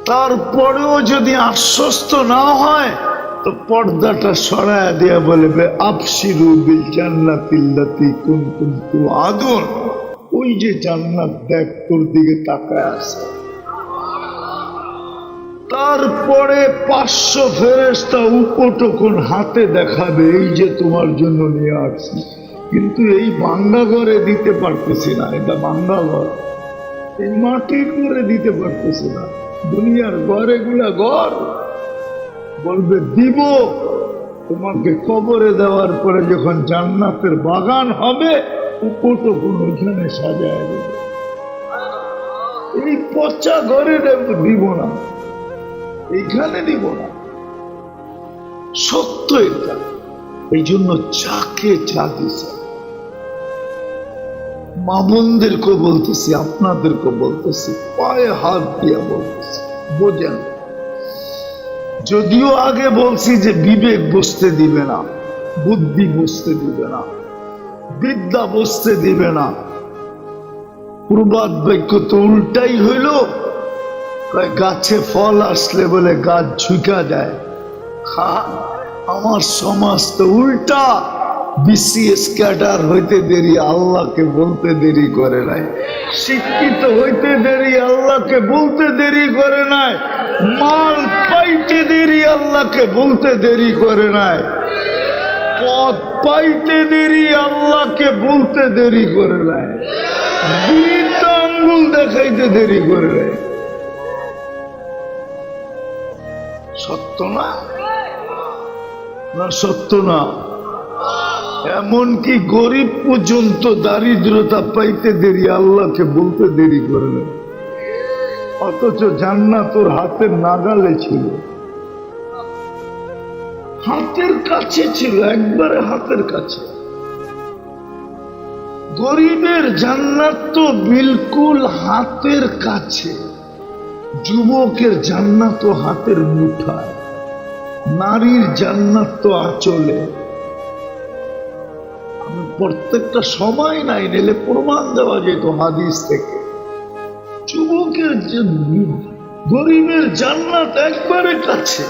তারপরেও যদি আশ্বস্ত না হয়, তো পর্দাটা সরায় দিয়ে বলবে, আবশিরু বিল জান্নাতিল্লাতী কুনতুম তুআদুন। ওই যে জান্নাত দেখ, তোর দিকে তাকায় আছে। তারপরে 500 ফেরেশতা উপটকন হাতে দেখাবে, এই যে তোমার জন্য নিয়ে আসছি। কিন্তু এই ভাঙ্গা ঘরে দিতে পারতেছি না, এটা ভাঙ্গা ঘর, এই মাটির ঘরে দিতে পারতেছি না। দুনিয়ার ঘর, এগুলা ঘর। বলবে দিব, তোমাকে কবরে দেওয়ার পরে যখন জান্নাতের বাগান হবে, উপটকন ওইখানে সাজায় দেবে। এই পচা ঘরে দিব না, এইখানে দিব না। সত্য এটা। এই জন্য যাকে যা দিছে, মা বোনদেরকে বলতেছি, আপনাদেরকে বলতেছি, পায়ে হাত দিয়ে বলতেছি, বোঝেন। যদিও আগে বলছি যে বিবেক বসতে দিবে না, বুদ্ধি বসতে দিবে না, বিদ্যা বসতে দিবে না। প্রবাদ বাক্য তো উল্টাই হইল। গাছে ফল আসলে বলে গাছ ঝুঁকা যায়। আমার সমাজ তো উল্টা, বিসিএস ক্যাডার হইতে দেরি, আল্লাহকে বলতে দেরি করে নাই। শিক্ষিত হইতে দেরি, আল্লাহকে বলতে দেরি করে নাই। মাল পাইতে দেরি, আল্লাহকে বলতে দেরি করে নাই। পদ পাইতে দেরি, আল্লাহকে বলতে দেরি করে নাই। দুইটা আঙ্গুল দেখাইতে দেরি করে নাই। সত্য না? না সত্য না? এমনকি গরিব পর্যন্ত দারিদ্রতা পাইতে দেরি, আল্লাহকে বলতে দেরি করে নাই। অথচ জান্নাত ওর হাতের নাগালে ছিল, হাতের কাছে ছিল, একবারে হাতের কাছে। গরিবের জান্নাত তো বিলকুল হাতের কাছে, যুবকের জান্নাত তো হাতের মুঠায়, নারীর জান্নাত তো আঁচলে। প্রত্যেকটা সময় নাই, নিলে প্রমাণ দেওয়া যেত হাদিস থেকে। যুবকের গরিবের জান্নাত একবারে কাছে।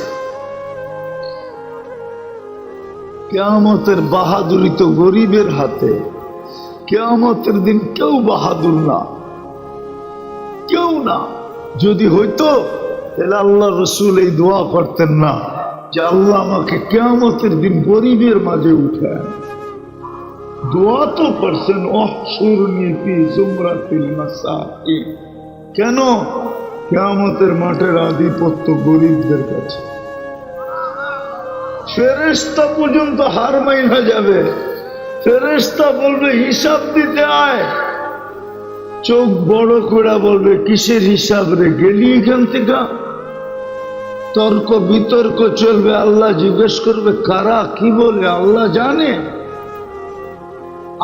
কিয়ামতের বাহাদুরি তো গরিবের হাতে। কিয়ামতের দিন কেউ বাহাদুর না, কেউ না। যদি হইতো তাহলে আল্লাহ রসুল এই দোয়া করতেন না যে আল্লাহ আমাকে কিয়ামতের দিন গরিবের মাঝে উঠে। দোয়া তো করছেন, ওহশুরনি ফি জুমরাতিল মাসাকিন। কেন? কিয়ামতের মাঠের আধিপত্য গরিবদের কাছে। ফেরেশতা পর্যন্ত হার মাইনা যাবে। ফেরেশতা বলবে হিসাব দিতে আয়। চোখ বড় করে বলবে কিসের হিসাব রে, গেলি এখান থেকে? তর্ক বিতর্ক চলবে। আল্লাহ জিজ্ঞেস করবে কারা কি বলে? আল্লাহ জানে,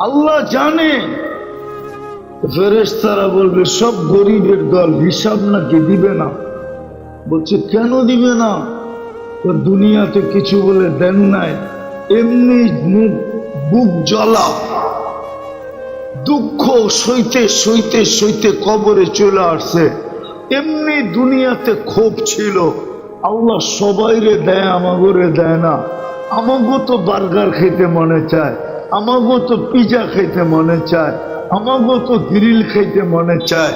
আল্লাহ জানে। ফেরেশতারা বলবে সব গরিবের দল, হিসাব নাকি দিবে না? বলছে কেন দিবে না? তো দুনিয়াতে কিছু বলে দেন নাই, এমনি বুক জ্বলা, দুঃখ সইতে সইতে সইতে কবরে চলে আসছে। এমনি দুনিয়াতে ক্ষোভ ছিল, আল্লাহ সবাইরে দেয়, আমাগরে দেয় না। আমাগো তো বার্গার খেতে মনে চায়, আমাগো তো পিজা খেতে মনে চায়, আমাগো তো গ্রিল খেতে মনে চায়,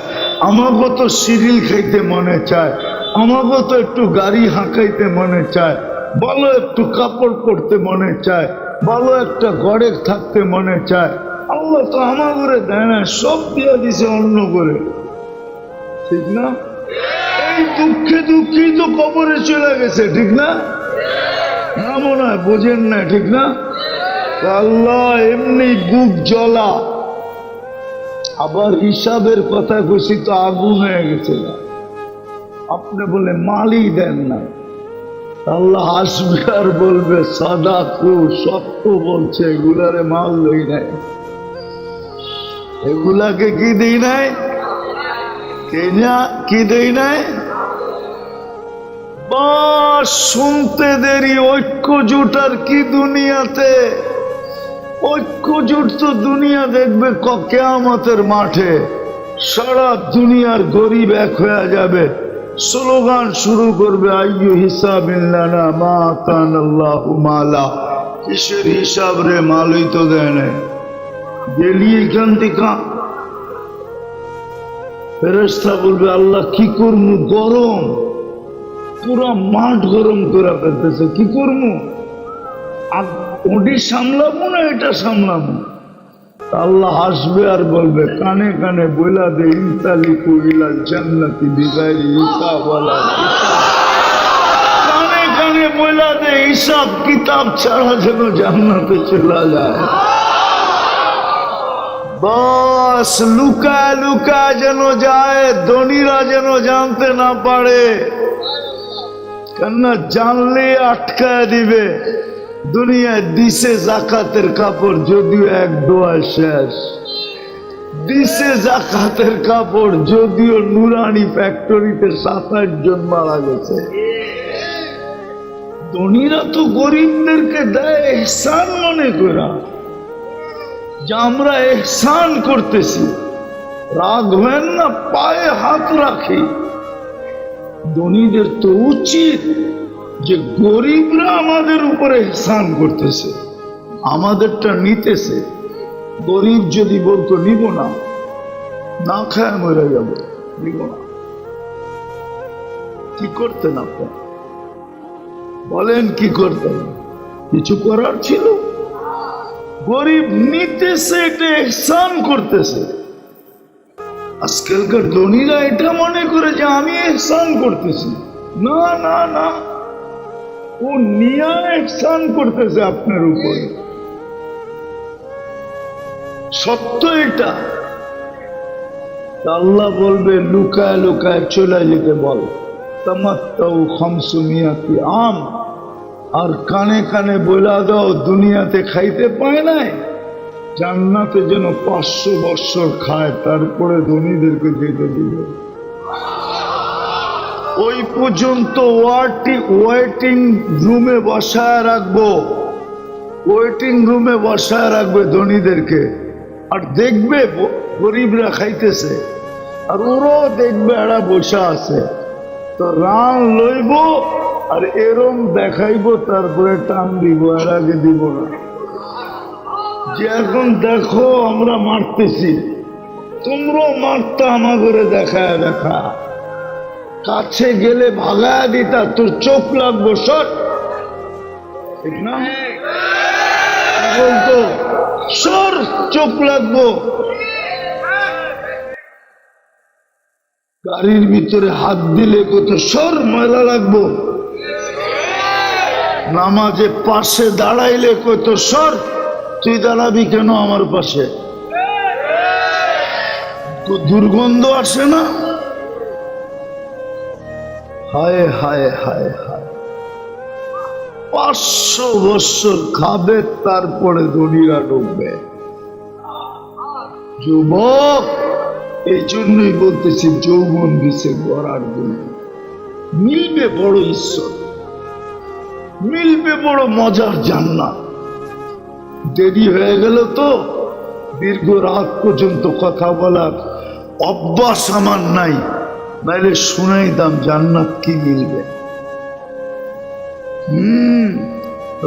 আমাগো তো সিরিল খেতে মনে চায়, আমাগো তো একটু গাড়ি হাঁকাইতে মনে চায়, বলো একটু কাপড় পরতে মনে চায়, বলো একটা ঘরে থাকতে মনে চায়। আল্লাহ তো আমার করে দেয় না, সব দিয়ে দিছে অন্য করে। ঠিক না? এই দুঃখে দুঃখেই তো কবরে চলে গেছে। ঠিক না? না মনে হয় বোঝেন না? ঠিক না? আল্লাহ এমনি বুক জ্বলা। আবার হিসাবের কথা কইছি তো আগুন হয়ে গেছে। আপনি বলে মালই দেন না, আল্লাহ আসবে আর বলবে সাদা কু সত্য বলছে, এগুলারে মাল লই নাই, এগুলাকে কি দেই নাই, কি দেই নাই। বাস শুনতে দেরি। ঐক্য জোট আর কি দুনিয়াতে? ঐক্য জোট তো দুনিয়া দেখবে কিয়ামতের মাঠে। সারা দুনিয়ার গরিব এক হয়ে যাবে, স্লোগান শুরু করবে আইয়ু হিসাবিন লানা মা আতানাল্লাহু মালা। কিসের হিসাব রে? মালই তো দেয় নাই। গেলি এখান থেকে। ফেরেশতা বলবে আল্লাহ কি করবো? গরম, পুরা মাঠ গরম করে ফেলতেছে, কি করবো? ওটি সামলাবো না এটা সামলাবো? আল্লাহ হাসবে আর বলবে কানে কানে বইলা দে ইনতালিকু ইলাল জান্নাতি বিগাইরি হিসাব ওয়ালা কিতাব। কানে কানে বইলা দে হিসাব কিতাব ছাড়া যেন জান্নাতে চলা যায়। বাস লুকায় লুকায় যেন যায়, ধনীরা যেন জানতে না পারে। কেননা জানলে আটকায় দিবে। দুনিয়ায় দিছে জাকাতের কাপড়, যদিও এক দোয়া শেষ। দিছে জাকাতের কাপড়, যদিও নুরানি ফ্যাক্টরিতে 7-8 জন মারা গেছে। ধনীরা তো গরিবদেরকে দেয় ইহসান মনে করা, যে আমরা ইহসান করতেছি। রাখবেন না, পায়ে হাত রাখি। ধনীদের তো উচিত যে গরিবরা আমাদের উপরে ইহসান করতেছে, আমাদেরটা নিতেছে। গরিব যদি বলতো নিব না, না খায় মরে যাবো, নিব না, কি করতেন আপনি বলেন? কি করতেন? কিছু করার ছিল? গরিব নিতেছে, এটা ইহসান করতেছে। আজকালকার ধনীরা এটা মনে করে যে আমি ইহসান করতেছি। না না না, ও নিয়া ইহসান করতেছে আপনার উপরে। সত্য এটা। আল্লাহ বলবে লুকায় লুকায় চলে যেতে বল, তামাত্তাউ খামসুমিয়াতি আম। আর কানে কানে বলা দাও দুনিয়াতে খাইতে পায় নাই, জান্নাতে যেন 500 বৎসর খায়, তারপরে ধনীদেরকে যেতে দিবে। ওই পর্যন্ত ওয়েটিং রুমে বসায় রাখবো, ওয়েটিং রুমে বসায় রাখবে ধনীদেরকে। আর দেখবে গরিবরা খাইতেছে, আর ওরাও দেখবে এরা বসা আছে। তো রান লইব আর এরম দেখাইব, তারপরে টান দিব, এর আগে দিব না। যে এখন দেখো আমরা মারতেছি, তোমরাও মারতা আমাদের দেখায় দেখা। কাছে গেলে ভাগায় দিতা, তোর চোখ লাগবো সর, ঠিক না? বলতো সর, চোখ লাগবো। গাড়ির ভিতরে হাত দিলে কত সর, ময়লা লাগবো। নামাজে পাশে দাঁড়াইলে কত সর, তুই দাঁড়াবি কেন আমার পাশে? দুর্গন্ধ আসে না? হায় হায় হায় হায়, 500 বৎসর খাবে, তারপরে ধনীরা ঢুকবে। যুবক, এই জন্যই বলতেছি যৌবন দিছে গড়ার জন্য। মিলবে বড় ঈশ্বর, মিলবে বড় মজার জান্নাত। দেরি হয়ে গেল তো, দীর্ঘ রাত পর্যন্ত কথা বলার অভ্যাস আমার নাই, নাইলে শুনাই দাম জান্নাত কি মিলবে।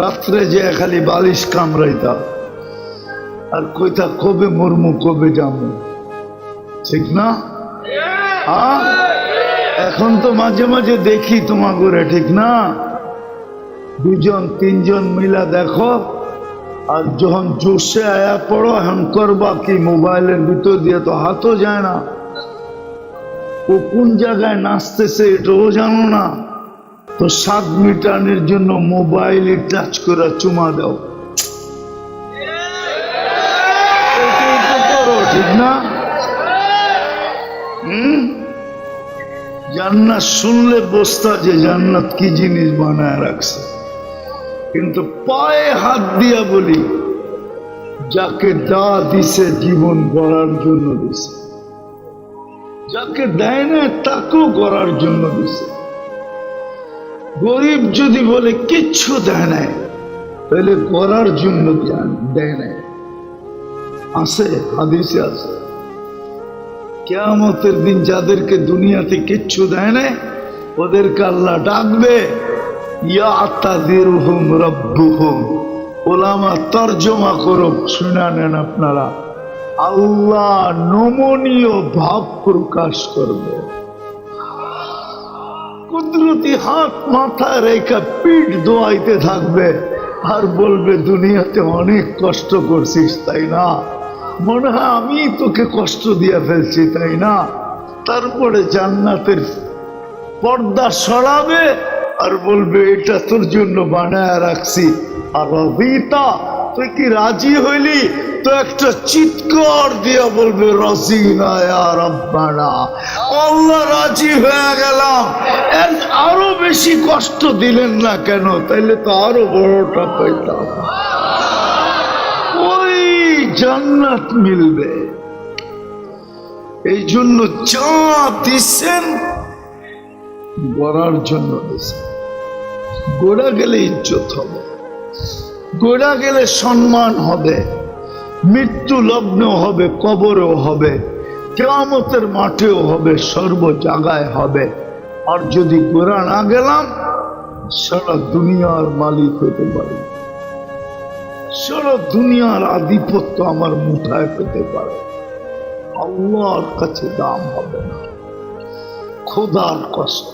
রাত্রে যে খালি বালিশ কামড়াইতাম আর কইতা কবে মরমু, কবে যাবো, ঠিক না? এখন তো মাঝে মাঝে দেখি তোমার ঘরে, ঠিক না? 2জন 3জন মিলা দেখো, আর যখন জোশে আয়া পড়ো, এখন করবা কি? মোবাইলের ভিতর দিয়ে তো হাতও যায় না। ও কোন জায়গায় নাচতেছে এটাও জানো না, তো 7 মিটারের জন্য মোবাইলে টাচ করে চুমা দাও, ঠিক না? জান্নাত শুনলে বস্তা যে জান্নাত কি জিনিস বানায় রাখছে, কিন্তু পায়ে হাত দিয়া বলি, যাকে দা দিছে জীবন গড়ার জন্য দিছে, যাকে দেয় না তাকেও গড়ার জন্য দিছে। গরিব যদি বলে কিচ্ছু দেয় নাই, তাহলে গড়ার জন্য দেয় নাই। আছে, হাদিসে আছে, কিয়ামতের দিন যাদেরকে দুনিয়াতে কিচ্ছু দেয় নাই, ওদেরকে আল্লাহ ডাকবে, ইয়াতাযিরুহুম রাব্বুহুম। ওলামা তরজমা করো, শুনে নেন আপনারা। আল্লাহ নমনীয় ভাব প্রকাশ করবে, কুদরতি হাত মাথায় রেখে পিঠ দোয়াইতে থাকবে, আর বলবে দুনিয়াতে অনেক কষ্ট করছিস, তাই না? মনে হয় আমি তোকে কষ্ট দিয়ে ফেলছি, তাই না? তারপরে জান্নাতের পর্দা সরাবে আর বলবে এটা তোর জন্য বানায় রাখছি। আর রবিতা, তুই কি রাজি হইলি? তো একটা চিৎকার দিয়া বলবে রাজিনা ইয়া রাব্বানা, আল্লাহ রাজি হয়ে গেলাম। আরো বেশি কষ্ট দিলেন না কেন? তাইলে তো আরো বড়টা পাইতাম। ওই জান্নাত মিলবে। এই জন্য যা দিচ্ছেন গড়ার জন্য দিচ্ছেন। গোড়া গেলে ইজ্জত হবে, গোড়া গেলে সম্মান হবে, মৃত্যু লগ্ন হবে, কবরেও হবে, কিয়ামতের মাঠেও হবে, সর্ব জায়গায় হবে। আর যদি গোড়া না গেলাম, সারা দুনিয়ার মালিক হতে পারি। সারা দুনিয়ার আধিপত্য আমার মুঠায় পেতে পারে, আল্লাহর কাছে দাম হবে না। খোদার কসম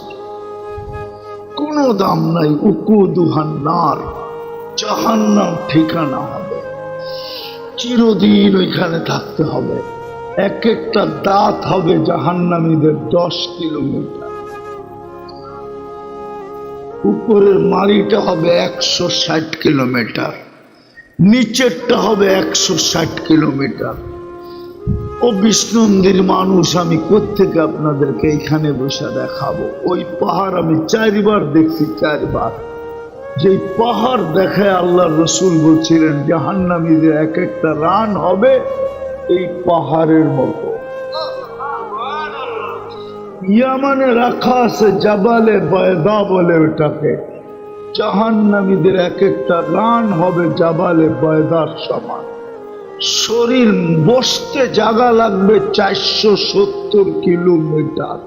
কোনো দাম নাই। উকুদুহান নার, জাহান্নাম ঠিকানা হবে, চিরদিন ওইখানে থাকতে হবে। এক একটা দাঁত হবে জাহান্নামীদের 10 কিলোমিটার, উপরের মাড়িটা হবে 160 কিলোমিটার, নিচেরটা হবে 160 কিলোমিটার। ও বিষ্ণুন্দির মানুষ, আমি কোত্থেকে আপনাদেরকে এখানে বসে দেখাবো? ওই পাহাড় আমি 4 বার দেখছি, 4 বার। যে পাহাড় দেখায় আল্লাহ রসুল বলছিলেন জাহান্নামীদের এক একটা রান হবে এই পাহাড়ের মতো। ইয়ামানে রাখা আছে জাবালে বায়দা বলে ওটাকে। জাহান্নামীদের এক একটা রান হবে জাবালে বায়দার সমান। শরীর বসতে জায়গা লাগবে 470 কিলোমিটার।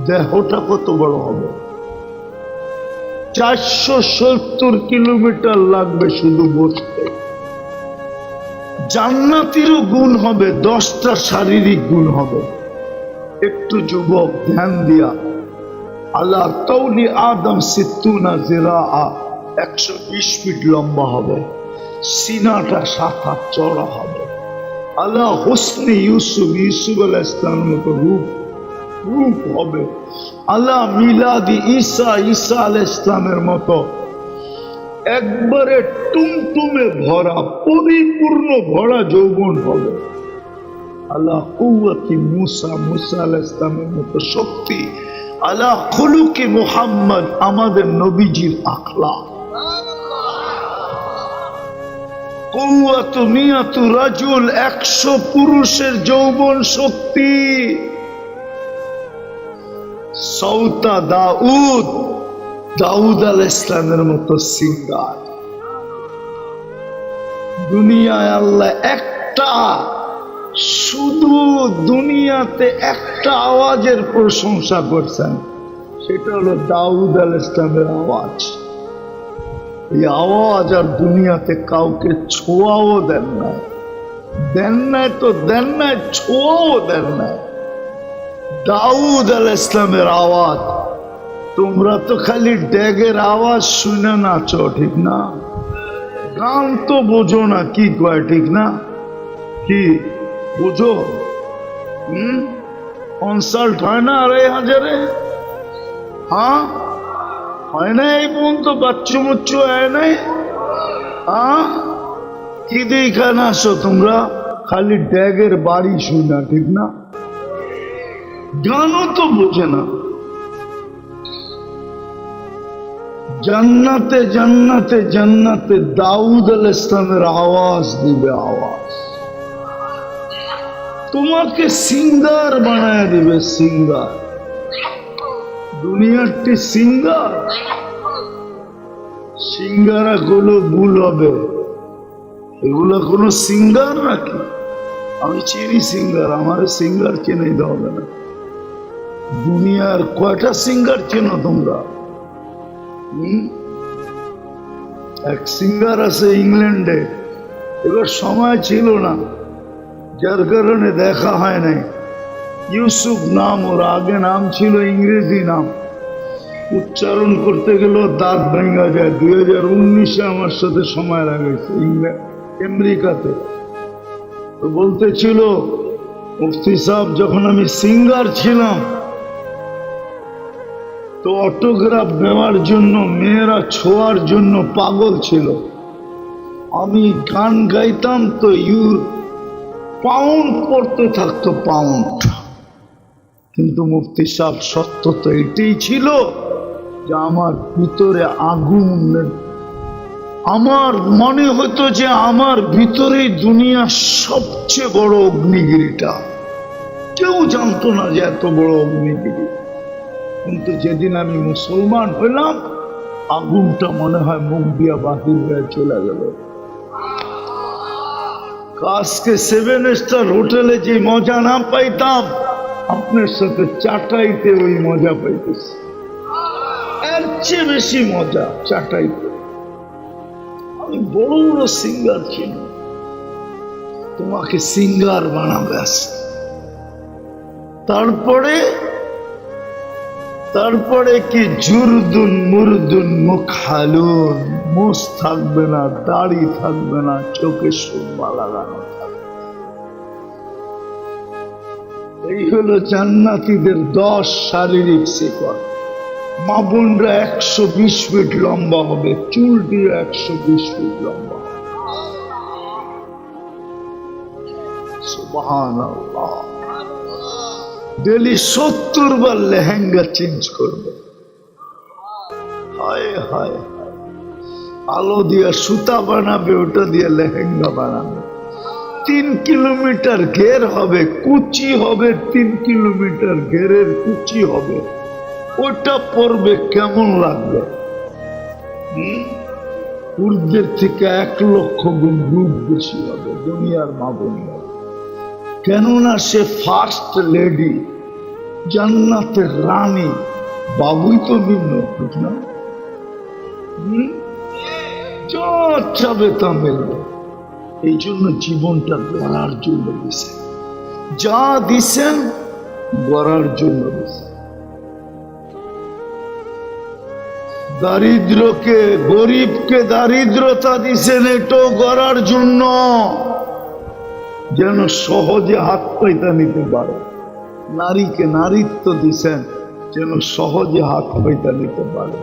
দেহটা কত বড় হবে? 470 কিলোমিটার লাগবে শুধু বসতে। জান্নাতিরও গুণ হবে, 10টা শারীরিক গুণ হবে। একটু যুবক ধ্যান দিয়া, আল্লাহ তাওলি আদম 60 জিরা, 120 ফিট লম্বা হবে, সিনাটা 7 হাত চওড়া হবে। আল্লাহ হোসনে ইউসুফ, ইউসুফ আলাইহিস সালামের মতো রূপ হবে। আল্লাহ মিলাদি ঈসা, ঈসা আলাইহিস সালামের মতো একবারে টুমটুমে ভরা, পরিপূর্ণ ভরা যৌবন হবে। আল্লাহ কুওয়াতি মুসা, মুসা আলাইহিস সালামের মতো শক্তি। আল্লাহ খুলুকি মুহাম্মদ, আমাদের নবীজির আখলাক। কুওয়াতু মিয়াতু রাজুল, 100 পুরুষের যৌবন শক্তি। সৌতা দাউদ, দাউদ আলাইহিস সালামের মতো সিঙ্গার। দুনিয়ায় আল্লাহ একটা, শুধু দুনিয়াতে একটা আওয়াজের প্রশংসা করছেন, সেটা হলো দাউদ আলাইহিস সালামের আওয়াজ। এই আওয়াজ আর দুনিয়াতে কাউকে ছোঁয়াও দেন নাই, তো দেন নাই, ছোঁয়াও দেন নাই। দাউদ আলাইহিস সালামের আওয়াজ। তোমরা তো খালি ড্যাগের আওয়াজ শুনে নাচো, ঠিক না? গান তো বোঝো না, কি কয়, ঠিক না? কি বুঝো? কনসার্ট হয় না 2,500-এ? হ্যাঁ হয় না? এই পর্যন্ত বাচ্চু মুচ্চু হয় নাই? হ্যাঁ কি দেখানে আসো তোমরা? খালি ড্যাগের বাড়ি শুনা, ঠিক না? গানও তো বোঝে না। জান্নাতে জান্নাতে জান্নাতে দাউদ আলাইহিস সালামের আওয়াজ দিবে, আওয়াজ। তোমাকে সিঙ্গার বানায় দিবে, সিঙ্গার। দুনিয়ারটি সিঙ্গার, সিঙ্গারা গুলো ভুল হবে। এগুলো কোনো সিঙ্গার নাকি? আমি চিনি সিঙ্গার, আমার সিঙ্গার চেনে দেওয়া হবে না। দুনিয়ার কয়টা সিঙ্গার চেনো তোমরা? এক সিঙ্গার আছে ইংল্যান্ডে, এবার সময় ছিল না, যার কারণে দেখা হয় নাই। ইউসুফ নাম, ওর আগে নাম ছিল ইংরেজি নাম, উচ্চারণ করতে গেলেও দাঁত ভেঙা যায়। 2019-এ আমার সাথে সময় লাগাইছে আমেরিকাতে। তো বলতেছিল মুফতি সাহেব, যখন আমি সিঙ্গার ছিলাম তো অটোগ্রাফ নেওয়ার জন্য মেয়েরা ছোঁয়ার জন্য পাগল ছিল। আমি গান গাইতাম তো পাউন্ড পড়তে থাকতো, পাউন্ড। কিন্তু মুফতি সাহেব, সত্য তো এটাই ছিল যে আমার ভিতরে আগুন, আমার মনে হতো যে আমার ভিতরে দুনিয়ার সবচেয়ে বড় অগ্নিগিরিটা। কেউ জানতো না যে এত বড় অগ্নিগিরি। কিন্তু যেদিন আমি মুসলমান হইলাম, আগুনটা মনে হয় মুখ দিয়া বাহির হয়ে চলে গেল। আজকে 7 স্টার হোটেলে যে মজা না পাইতাম, আপনার সাথে চাটাইতে ওই মজা পাইতেছি। এর চেয়ে বেশি মজা চাটাইতে। আমি বড় বড় সিঙ্গার চিনি, তোমাকে সিঙ্গার বানাবে আজকে। তারপরে কি জুরদুন মুরদুন মুখালুন, মুছ থাকবে না, দাড়ি থাকবে না, চোখে সুরমা লাগানো থাকবে। এই হলো জান্নাতীদের 10 শারীরিক শিকড়। মা বোনরা 120 ফিট লম্বা হবে, চুলটিও 120 ফিট লম্বা। সুবহানাল্লাহ। ডেলি 70 বার লেহেঙ্গা চেঞ্জ করবে। হায় হায়, আলো দিয়ে সুতা বানাবে, ওটা দিয়ে লেহেঙ্গা বানাবে। 3 কিলোমিটার ঘের হবে, কুচি হবে, 3 কিলোমিটার ঘেরের কুচি হবে। ওটা পরবে, কেমন লাগবে? পুরুষদের থেকে 1 লক্ষ গুণ রূপ বেশি হবে দুনিয়ার মা বোনেরা। কেননা সে ফার্স্ট লেডি, জান্নাতের রানী। বাবুই তো ভিন্ন, ঠিক না? যা চাবে তা মেলবে। এই জন্য জীবনটা গড়ার জন্য দিছেন, যা দিছেন গড়ার জন্য দিছেন। দারিদ্রকে, গরিবকে দারিদ্রতা দিছেন এটাও গড়ার জন্য, যেন সহজে হাত পাইতা নিতে পারে। নারীকে নারীত্ব দিছেন যেন সহজে হাত পাইতা নিতে পারে।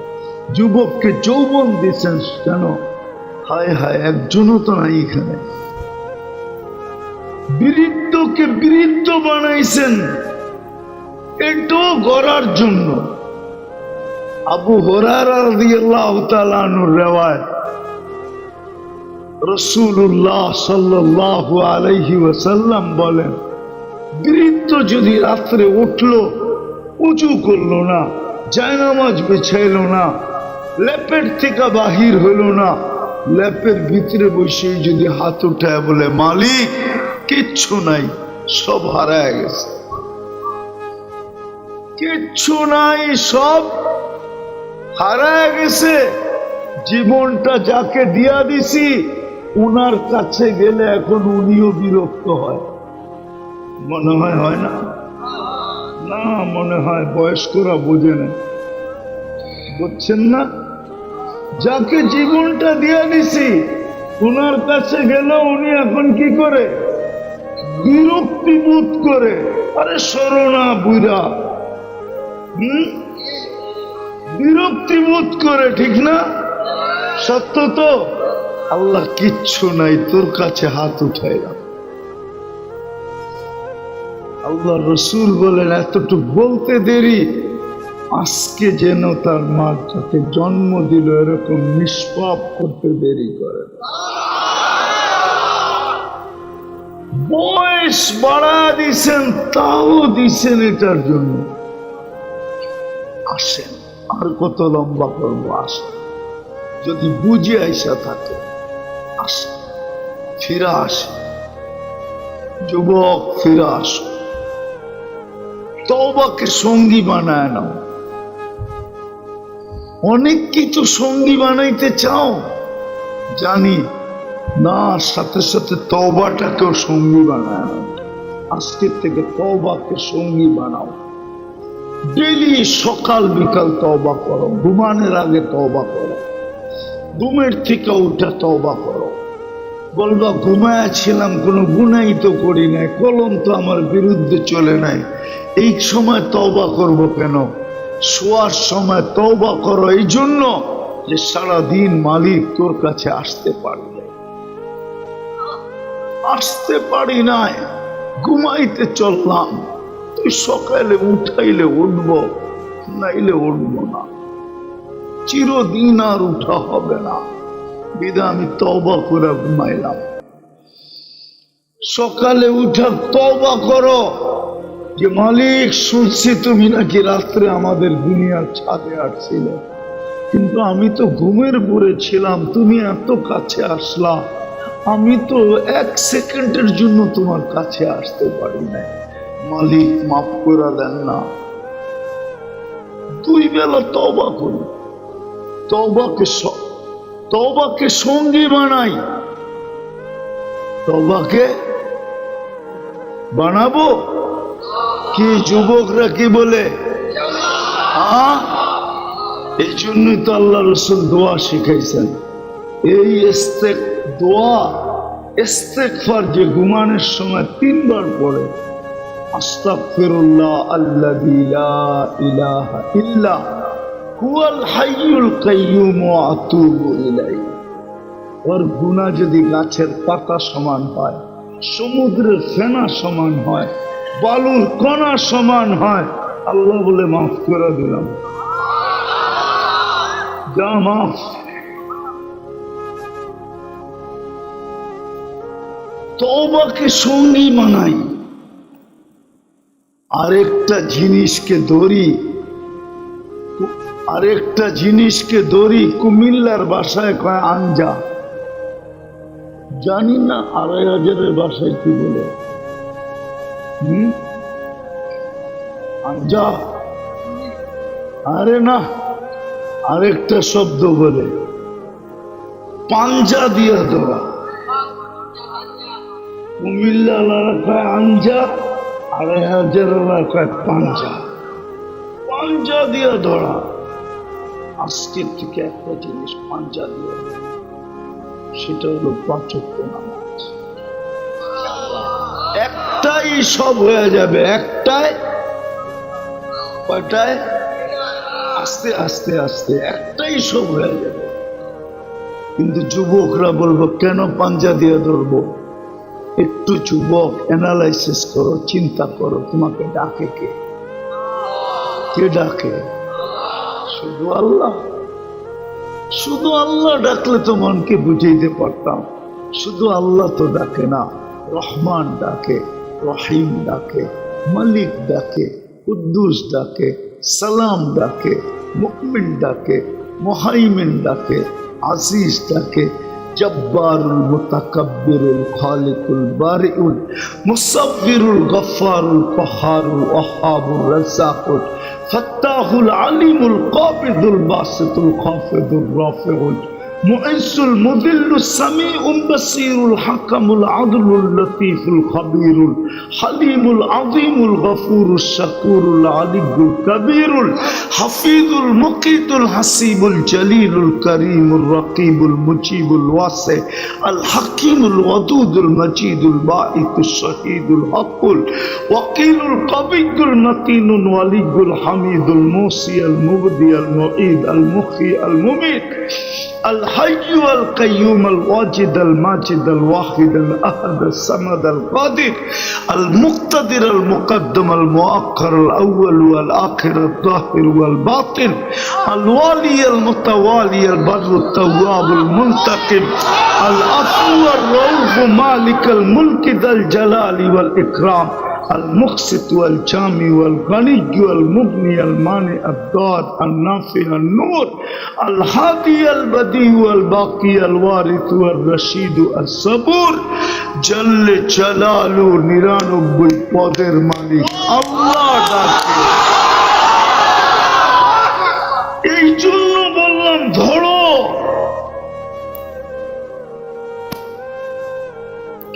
যুবককে যৌবন দিছেন যেন, হায় হায় একজনও তো নাই এখানে। বৃদ্ধকে বৃদ্ধ বানাইছেন এটাও গড়ার জন্য। আবু হুরায়রা রাদিয়াল্লাহু তাআলা আনহুর রিওয়ায়াত, রাসূলুল্লাহ সাল্লাল্লাহু আলাইহি ওয়াসাল্লাম বলেন, বৃদ্ধ যদি রাত্রে উঠলো, উঁচু করলো না, জায়নামাজ বিছাইলো না, লেপের থেকে বাহির হইল না, লেপের ভিতরে বসে যদি হাত উঠায় বলে মালিক কিচ্ছু নাই, সব হারায় গেছে, কিচ্ছু নাই, সব হারায় গেছে। জীবনটা যাকে দিয়া দিছি উনার কাছে গেলে এখন উনিও বিরক্ত হয়। মনে হয়, হয় না? না, মনে হয় বয়স্করা বোঝে না, বুঝছেন না? যাকে জীবনটা দিয়া দিছি উনার কাছে গেল উনি এখন কি করে? বিরক্তি বোধ করে। আরে সরো না বুইরা, বিরক্তি বোধ করে, ঠিক না? সত্য তো? আল্লাহ কিচ্ছু নাই, তোর কাছে হাত উঠাইলাম। আল্লাহ রসুল বলেন এতটুকু বলতে দেরি, আজকে যেন তার মা যাকে জন্ম দিল এরকম নিষ্পাপ করতে দেরি করে। বয়স বাড়া দিছেন, তাও দিছেন এটার জন্য। আসেন, আর কত লম্বা করবো? আসেন, যদি বুঝে আইসা থাকে আসেন, ফিরা আসেন। যুবক ফিরা আসো, তওবাকে সঙ্গী বানায় নাও। অনেক কিছু সঙ্গী বানাইতে চাও জানি না, সাথে সাথে তওবাটাকেও সঙ্গী বানায় নাও। আজকের থেকে তওবাকে সঙ্গী বানাও। ডেলি সকাল বিকাল তওবা করো, ঘুমানোর আগে তওবা করো, ঘুমের থেকে উঠে তওবা করো। বলবা ঘুমায়া ছিলাম, কোনো গুনাই তো করি নাই, কলম তো আমার বিরুদ্ধে চলে নাই, এই সময় তওবা করব কেন? শোয়ার সময় তওবা করো এই জন্য যে সারাদিন মালিক তোর কাছে আসতে পারি নাই, ঘুমাইতে চললাম, তুই সকালে উঠাইলে উঠবো, নাইলে উঠবো না, চিরদিন আর উঠা হবে না, বিধা আমি তওবা করে ঘুমাইলাম। সকালে উঠা তওবা করো যে মালিক শুনছি তুমি নাকি রাত্রে আমাদের দুনিয়ার ছাদে আসছিলে, কিন্তু আমি তো ঘুমের পরে ছিলাম, তুমি এত কাছে আসলা, আমি তো 1 সেকেন্ডের জন্য তোমার কাছে আসতে পারি না, মালিক মাফ করে দেন না। 2 বেলা তওবা করি, তওবাকে তওবাকে সঙ্গী বানাই, তওবাকে বানাবো কি? যুবকরা কি বলে? এই জন্যই তো আল্লাহ রসুল দোয়া শিখাইছেন। এই দোয়া ইস্তেগফার যে ঘুমানোর সময় 3 বার পড়ে, আস্তাগফিরুল্লাহ আল্লাযী লা ইলাহা ইল্লা হুয়াল হাইয়ুল কাইয়্যুম ওয়া আতুবু ইলাইহি। ওর গুনাহ যদি গাছের পাতা সমান হয়, সমুদ্রের ফেনা সমান হয়, বালুর কণা সমান হয়, আল্লাহ বলে মাফ করে দিলাম, যা মাফ। তওবাকে সঙ্গী মানাই। আরেকটা জিনিসকে ধরি, কুমিল্লার ভাষায় কয় আঞ্জা। জানি না 2500-এর ভাষায় কি বলে, আঞ্জা। আরে না, আরেকটা শব্দ বলে পাঞ্জা দিয়া ধরা। কুমিল্লারা কয় আঞ্জা, 2500-এরা কয় পাঞ্জা। পাঞ্জা দিয়া ধরা। আজকের থেকে একটা জিনিস পাঞ্জা দিয়া ধরা, সেটা হলো 5 ওয়াক্ত নামাজ। একটাই সব হয়ে যাবে, একটাই। কয়টায়? আস্তে আস্তে আস্তে একটাই সব হয়ে যাবে। কিন্তু যুবকরা বলবো কেন পাঞ্জা দিয়ে ধরবো? একটু যুবক অ্যানালাইসিস করো, চিন্তা করো, তোমাকে ডাকে কে? কে ডাকে? শুধু আল্লাহ। শুধু আল্লাহ ডাকলে তো মনকে বুঝাইতে পারতাম। শুধু আল্লাহ তো ডাকে না, রহমান ডাকে, রহিম ডাকে, মালিক ডাকে, কুদ্দুস ডাকে, সালাম ডাকে, মুমিন ডাকে, মুহাইমিন ডাকে, আজিজ ডাকে, জব্বারুল মুতাকাব্বিরুল খালিকুল বারিউল মুসাব্বিরুল গফফারুল কহারুল ওয়াহাবুর রাজ্জাকুল ফাত্তাহুল আলিমুল কাবিদুল বাসিতুল খাফিদুর রাফিউল মুইসুল মুদিল্লুস সামিউল বাসিরুল হাকামুল আদলুল লতীফুল খবীরুল হালিমুল আযীমুল গফুরুশ শাকুরুল আলিয়ুল কবীরুল হাফিজুল মুকিতুল হাসিবুল জলিলুল করিমুর রকিবুল মুজিবুল ওয়াসি আল হাকিমুল ওয়াদুদুল মজিদুল বাঈতুশ শহীদুল হকুল ওয়াকিলুল কবিয়ুল মতিনুল ওয়ালিয়ুল হামিদুল মুসিয়াল মুবদিয়াল মুঈদ আল মুখী আল মুমিত الحي القيوم الواجد الماجد الواحد الأحد الصمد القادر المقتدر المقدم المؤخر الأول والآخر الظاهر والباطن الوالي المتوالي البر التواب المنتقم العفو الرؤوف مالك الملك ذا الجلال والإكرام المقسط والجامع والغني والمغني المانع الضار النافع النور الهادي البديع الباقي الوارث والرشيد الصبور جل جلاله 99 পদের মালিক আল্লাহ ডাকে। এই জন্য বললাম ধরো।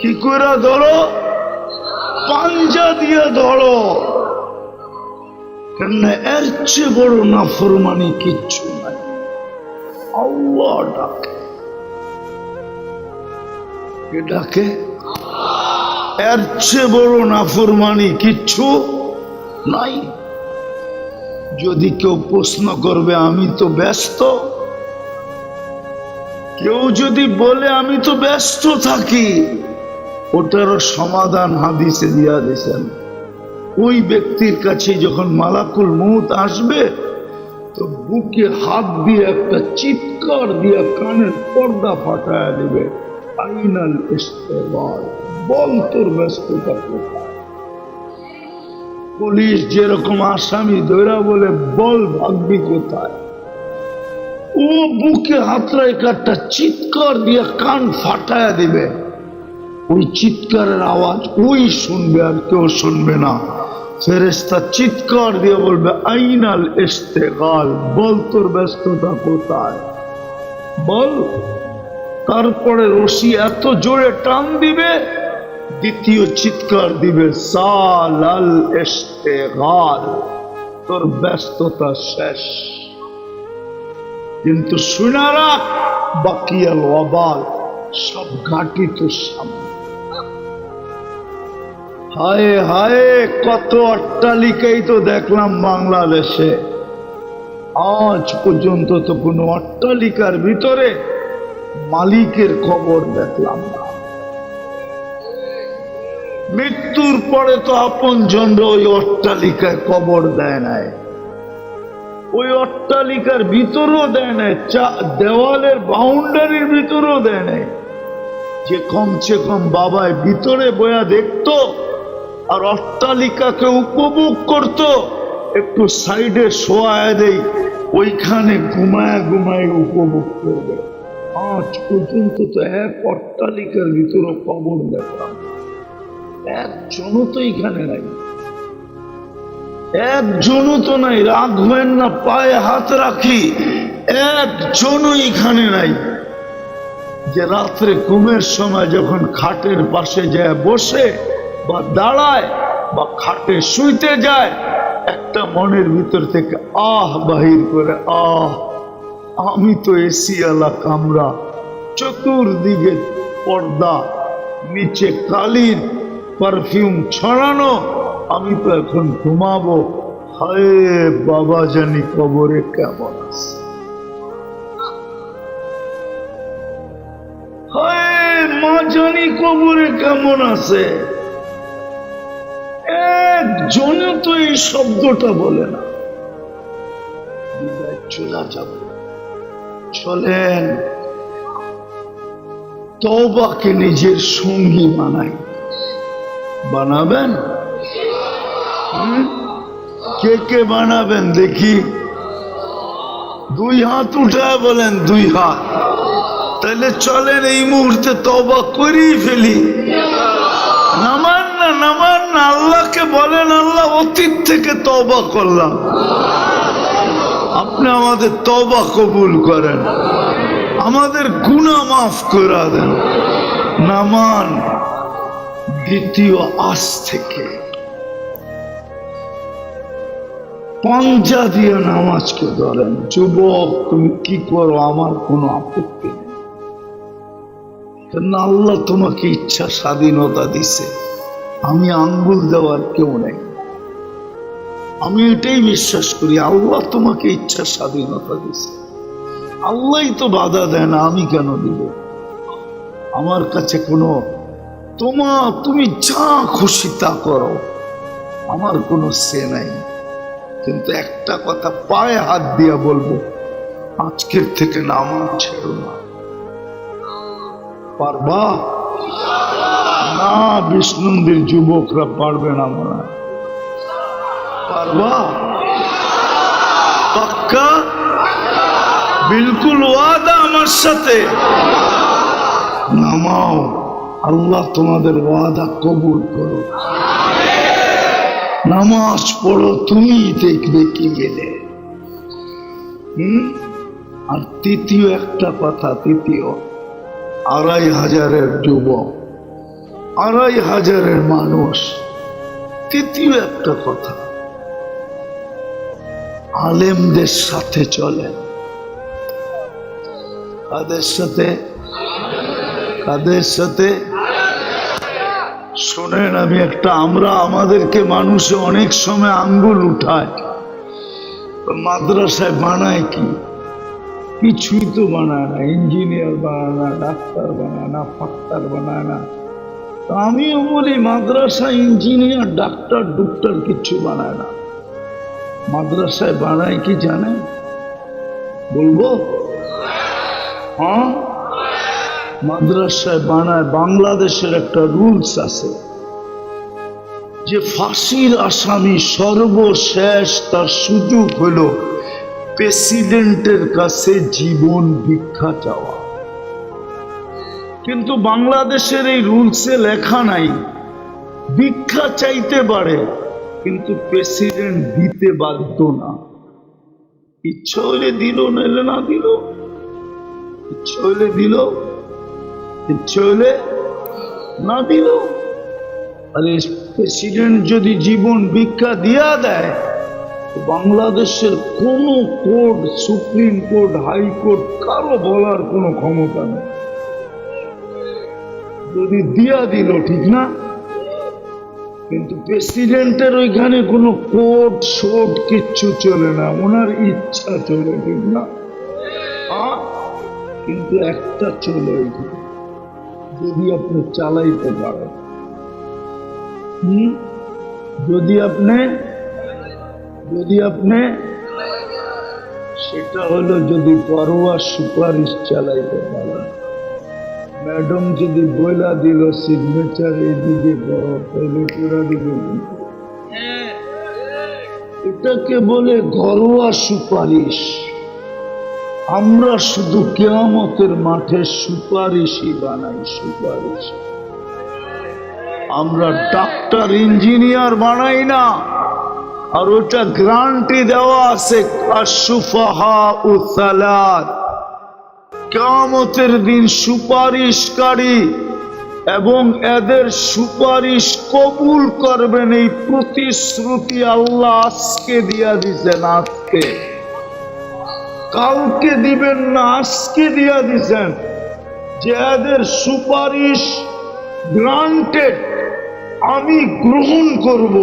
কি করে ধরো? পাঞ্জা দিয়ে ধরো। কেন এর চেয়ে বড় নাফরমানি কিচ্ছু নাই। আল্লাহ ডাকে। কে ডাকে? এর চেয়ে বড় নাফরমানি কিচ্ছু নাই। যদি কেউ প্রশ্ন করবে আমি তো ব্যস্ত, কেউ যদি বলে আমি তো ব্যস্ত থাকি, ওটারও সমাধান হাদিসে দিয়া দিয়েছেন। ওই ব্যক্তির কাছে যখন মালাকুল মউত আসবে তো বুকে হাত দিয়ে একটা চিৎকার দিয়ে কানের পর্দা ফাটায় দিবে, আইনাল ইস্তেগফার, বল তোর ব্যস্ততা কোথায়? পুলিশ যেরকম আসামি ধরা বলে বল ভাগবি কোথায়, ও বুকে হাত রেখে একটা চিৎকার দিয়ে কান ফাটায় দিবে। ওই চিৎকারের আওয়াজ ওই শুনবে, আর কেউ শুনবে না। ফেরেশতা চিৎকার দিয়ে বলবে আইনাল ইস্তেগাল, বল তোর ব্যস্ততা কোথায়? বল। তারপরে রশি এত জোরে টান দিবে, দ্বিতীয় চিৎকার দিবে সাল আল ইশতিগাল, তোর ব্যস্ততা শেষ। কিন্তু শুনে রাখ, বাকিয়াল ওয়াবাল, সব ঘাটি তো সামনে। হায় হায়, কত অট্টালিকাই তো দেখলাম বাংলাদেশে, আজ পর্যন্ত তো কোনো অট্টালিকার ভিতরে মালিকের খবর দেখলাম না। মৃত্যুর পরে তো আপন জনরা ওই অট্টালিকায় কবর দেয় নাই, ওই অট্টালিকার ভিতরেও দেয় নাই, দেওয়ালের বাউন্ডারির ভিতরেও দেয় নাই, যে কমসে কম বাবায় ভিতরে বয়া দেখতো আর অট্টালিকাকে উপভোগ করত, একটু সাইডে শোয়া দেই, ওইখানে ঘুমায় ঘুমায় উপভোগ করবে। আজ পর্যন্ত তো এক অট্টালিকার ভিতরে কবর দেখলাম, একজনও তো এখানে নাই, একজনও তো নাই। রাগ হবেন না, পায়ে হাত রাখি, একজনও এখানে নাই যে রাত্রে ঘুমের সময় যখন খাটের পাশে যায় বসে বা দাঁড়ায় বা খাটে শুইতে যায়, একটা মনের ভিতর থেকে আহ বাহির করে, আহ আমি তো এসি আলা কামরা, চতুর্দিকে পর্দা, নিচে কালিন, পারফিউম ছড়ানো, আমি তো এখন ঘুমাবো। হায় বাবা জানি কবরে কেমন আছে, হায় মা জানি কবরে কেমন আছে। একজনে তো এই শব্দটা বলে না, চলে যাব। চলেন তওবাকে নিজের সঙ্গী বানাই। বানাবেন? কে কে বানাবেন দেখি? দুই হাত উঠায় বলেন, দুই হাত। তাহলে চলেন এই মুহূর্তে তওবা করেই ফেলি। নামান না, নামান না, আল্লাহকে বলেন, আল্লাহ অতীত থেকে তওবা করলাম, আপনি আমাদের তওবা কবুল করেন, আমাদের গুনাহ মাফ করে দেন। নামান। দ্বিতীয়, আজ থেকে পাঞ্জা দিয়ে নামাজকে ধরেন। যুবক, তুমি কি করো আমার কোনো আপত্তি নেই, কেননা আল্লাহ তোমাকে ইচ্ছা স্বাধীনতা দিছে, আমি আঙ্গুল দেওয়ার কেউ নেই। আমি এটাই বিশ্বাস করি, আল্লাহ তোমাকে ইচ্ছা স্বাধীনতা দিছে, আল্লাহই তো বাধা দেয় না, আমি কেন দিব? আমার কাছে কোনো তুমি যা খুশি তা করো, আমার কোনো সে নাই। কিন্তু একটা কথা পায়ে হাত দিয়া বলবো, আজকের থেকে নামাজ ছেড়ো না। পারবা না? বিষ্ণুদের যুবকরা পারবে না মনে হয়। পারবা? পাক্কা? বিলকুল ওয়াদা আমার সাথে? নামাও, আল্লাহ তোমাদের ওয়াদা কবুল করো। নামাজ পড়ো, তুমি দেখবে কি গেলে। আর তৃতীয় একটা কথা, তৃতীয়, ২৫০০০ যুবক, ২৫০০০ মানুষ, তৃতীয় একটা কথা, আলেমদের সাথে চলেন। কাদের সাথে? কাদের সাথে? শোনেন, আমি একটা, আমাদেরকে মানুষে অনেক সময় আঙ্গুল উঠায়, মাদ্রাসায় বানায় কি? কিছুই তো বানায় না, ইঞ্জিনিয়ার বানায় না, ডাক্তার বানায় না, ফাক্তার বানায় না। তো আমিও বলি, মাদ্রাসা ইঞ্জিনিয়ার ডাক্তার ডুক্তার কিচ্ছু বানায় না। মাদ্রাসায় বানায় কি জানেন? বলবো? হ্যাঁ, মাদ্রাসায় বানায়, বাংলাদেশের একটা রুলস আছে যে ফাঁসির আসামি সর্বশেষ তার সুযোগ হলো প্রেসিডেন্টের কাছে জীবন ভিক্ষা চাওয়া। কিন্তু বাংলাদেশের এই রুলসে লেখা নাই ভিক্ষা চাইতে পারে, কিন্তু প্রেসিডেন্ট দিতে বাধ্য না। ইচ্ছা হলে দিল, নাইলে না দিল। ইচ্ছে হইলে দিল, ইচ্ছে হইলে না দিল। আরে প্রেসিডেন্ট যদি জীবন ভিক্ষা দিয়া দেয়, বাংলাদেশের কোন কোর্ট, সুপ্রিম কোর্ট, হাইকোর্ট কারো বলার কোনো ক্ষমতা নেই। যদি দিয়া দিল ঠিক না, কিন্তু প্রেসিডেন্টের ওইখানে কোনো কোর্ট শোট কিচ্ছু চলে না, ওনার ইচ্ছা চলে, ঠিক না? কিন্তু একটা চলে ওইখানে, যদি আপনি চালাইতে পারেন। যদি আপনি সেটা হলো যদি পরোয়া সুপারিশ চালাইতে পারেন। ম্যাডাম যদি বইলা দিল সিগনেচার এইদিকে করো, তাহলে পুরা দিবে। এটাকে বলে ঘরোয়া সুপারিশ। আমরা শুধু কিয়ামতের মাঠে সুপারিশই বানাই, সুপারিশ। আমরা ডাক্তার ইঞ্জিনিয়ার বানাই না। আর ওটা গ্যারান্টি দেওয়া আছে, আশ-শুফাহা সালাত, কিয়ামতের দিন সুপারিশকারী এবং এদের সুপারিশ কবুল করবেন, এই প্রতিশ্রুতি আল্লাহ আজকে দিয়া দিছেন। আজকে, কালকে দিবেন না, আজকে দিয়া দিছেন যে এদের সুপারিশ গ্রান্টেড, আমি গ্রহণ করব।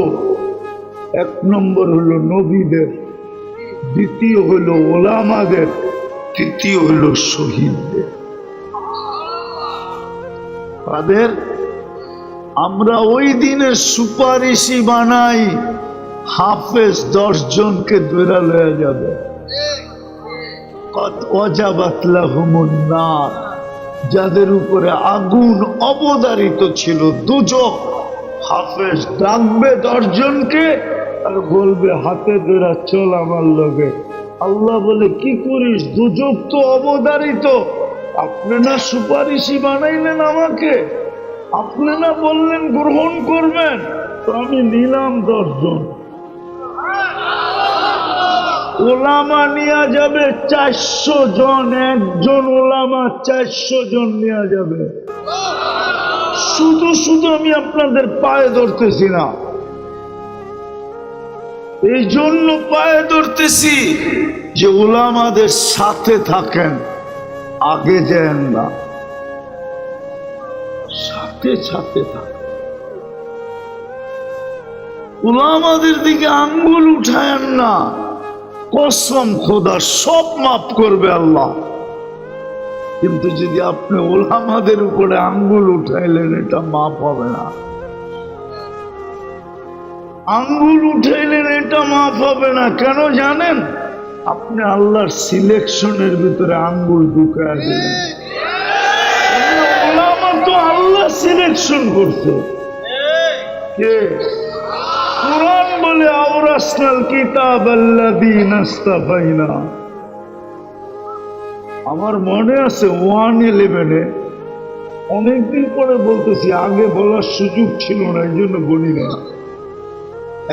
এক নম্বর হলো নবীদের, দ্বিতীয় হলো ওলামাদের, তৃতীয় হলো শহীদদের। তাদের আমরা ওই দিনের সুপারিশই বানাই। হাফেজ 10 জনকে ধরে লয়ে যাবে, কত ওয়াজাবাত লাহুমুন নার, যাদের উপরে আগুন অবধারিত ছিল, দুজক। হাফেজ ডাকবে 10 জনকে আর বলবে হাতে ধরে চল আমার লগে। আল্লাহ বলে কি করিস, দুজক তো অবধারিত, আপনি না সুপারিশই বানাইলেন আমাকে, আপনি না বললেন গ্রহণ করবেন, তো আমি নিলাম 10 জন। ওলামা নিয়ে যাবে 400 জন, একজন ওলামা 400 জন নিয়ে যাবে। শুধু শুধু আমি আপনাদের পায়ে ধরতেছি না, এই জন্য পায়ে ধরতেছি যে ওলামাদের সাথে থাকেন, আগে যান না, সাথে সাথে থাকেন। ওলামাদের দিকে আঙ্গুল উঠায়েন না, কসম খোদা সব মাফ করবে আল্লাহ। কিন্তু যদি আপনি ওলামাদের উপরে আঙ্গুল উঠাইলেন, এটা মাফ হবে না। আঙ্গুল উঠাইলেন, এটা মাফ হবে না। কেন জানেন? আপনি আল্লাহর সিলেকশনের ভিতরে আঙ্গুল ঢুকায় দিলেন। ওলামা তো আল্লাহ সিলেকশন করছে। কে? কুরআন বলে আওরাসনাল কিতাব আল্লাযীনা ইসতাফাইনা। আমার মনে আছে 111-এ, অনেকদিন পরে বলতেছি, আগে বলার সুযোগ ছিল না, এই জন্য বলি না,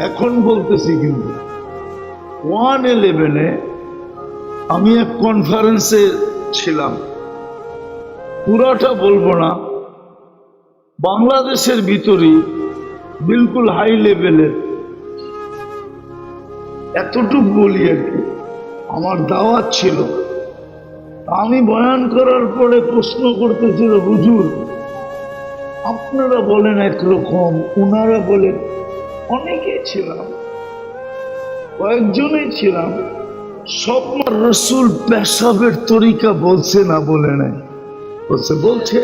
এখন বলতেছি। কিন্তু 111-এ আমি এক কনফারেন্সে ছিলাম, পুরাটা বলবো না, বাংলাদেশের ভিতরেই বিলকুল হাই লেভেলের, এতটুক বলি আর কি। আমার দাওয়াত ছিল, আমি বয়ান করার পরে প্রশ্ন করতেছিল, হুজুর আপনারা বলেন একরকম, ওনারা বলেন। অনেকেই ছিলাম, কয়েকজনই ছিলাম। সব রাসূল পেশাবের তরিকা বলছে না বলে নাই? বলছে।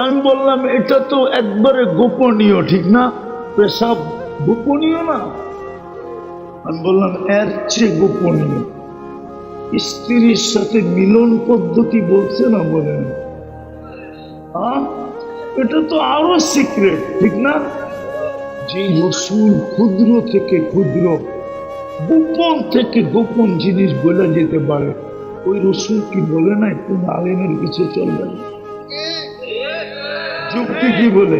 আমি বললাম এটা তো একবারে গোপনীয়, ঠিক না? পেশাব গোপনীয় না? আমি বললাম এর চেয়ে গোপনীয় স্ত্রীর সাথে মিলন পদ্ধতি বলছে না বলেন? এটা তো আরো সিক্রেট, ঠিক না? যে রাসূল ক্ষুদ্র থেকে ক্ষুদ্র, গোপন থেকে গোপন জিনিস বলে যেতে পারে, ওই রাসূল কি বলে নাই কোন আলেমের পিছে চলবে? যুক্তি কি বলে,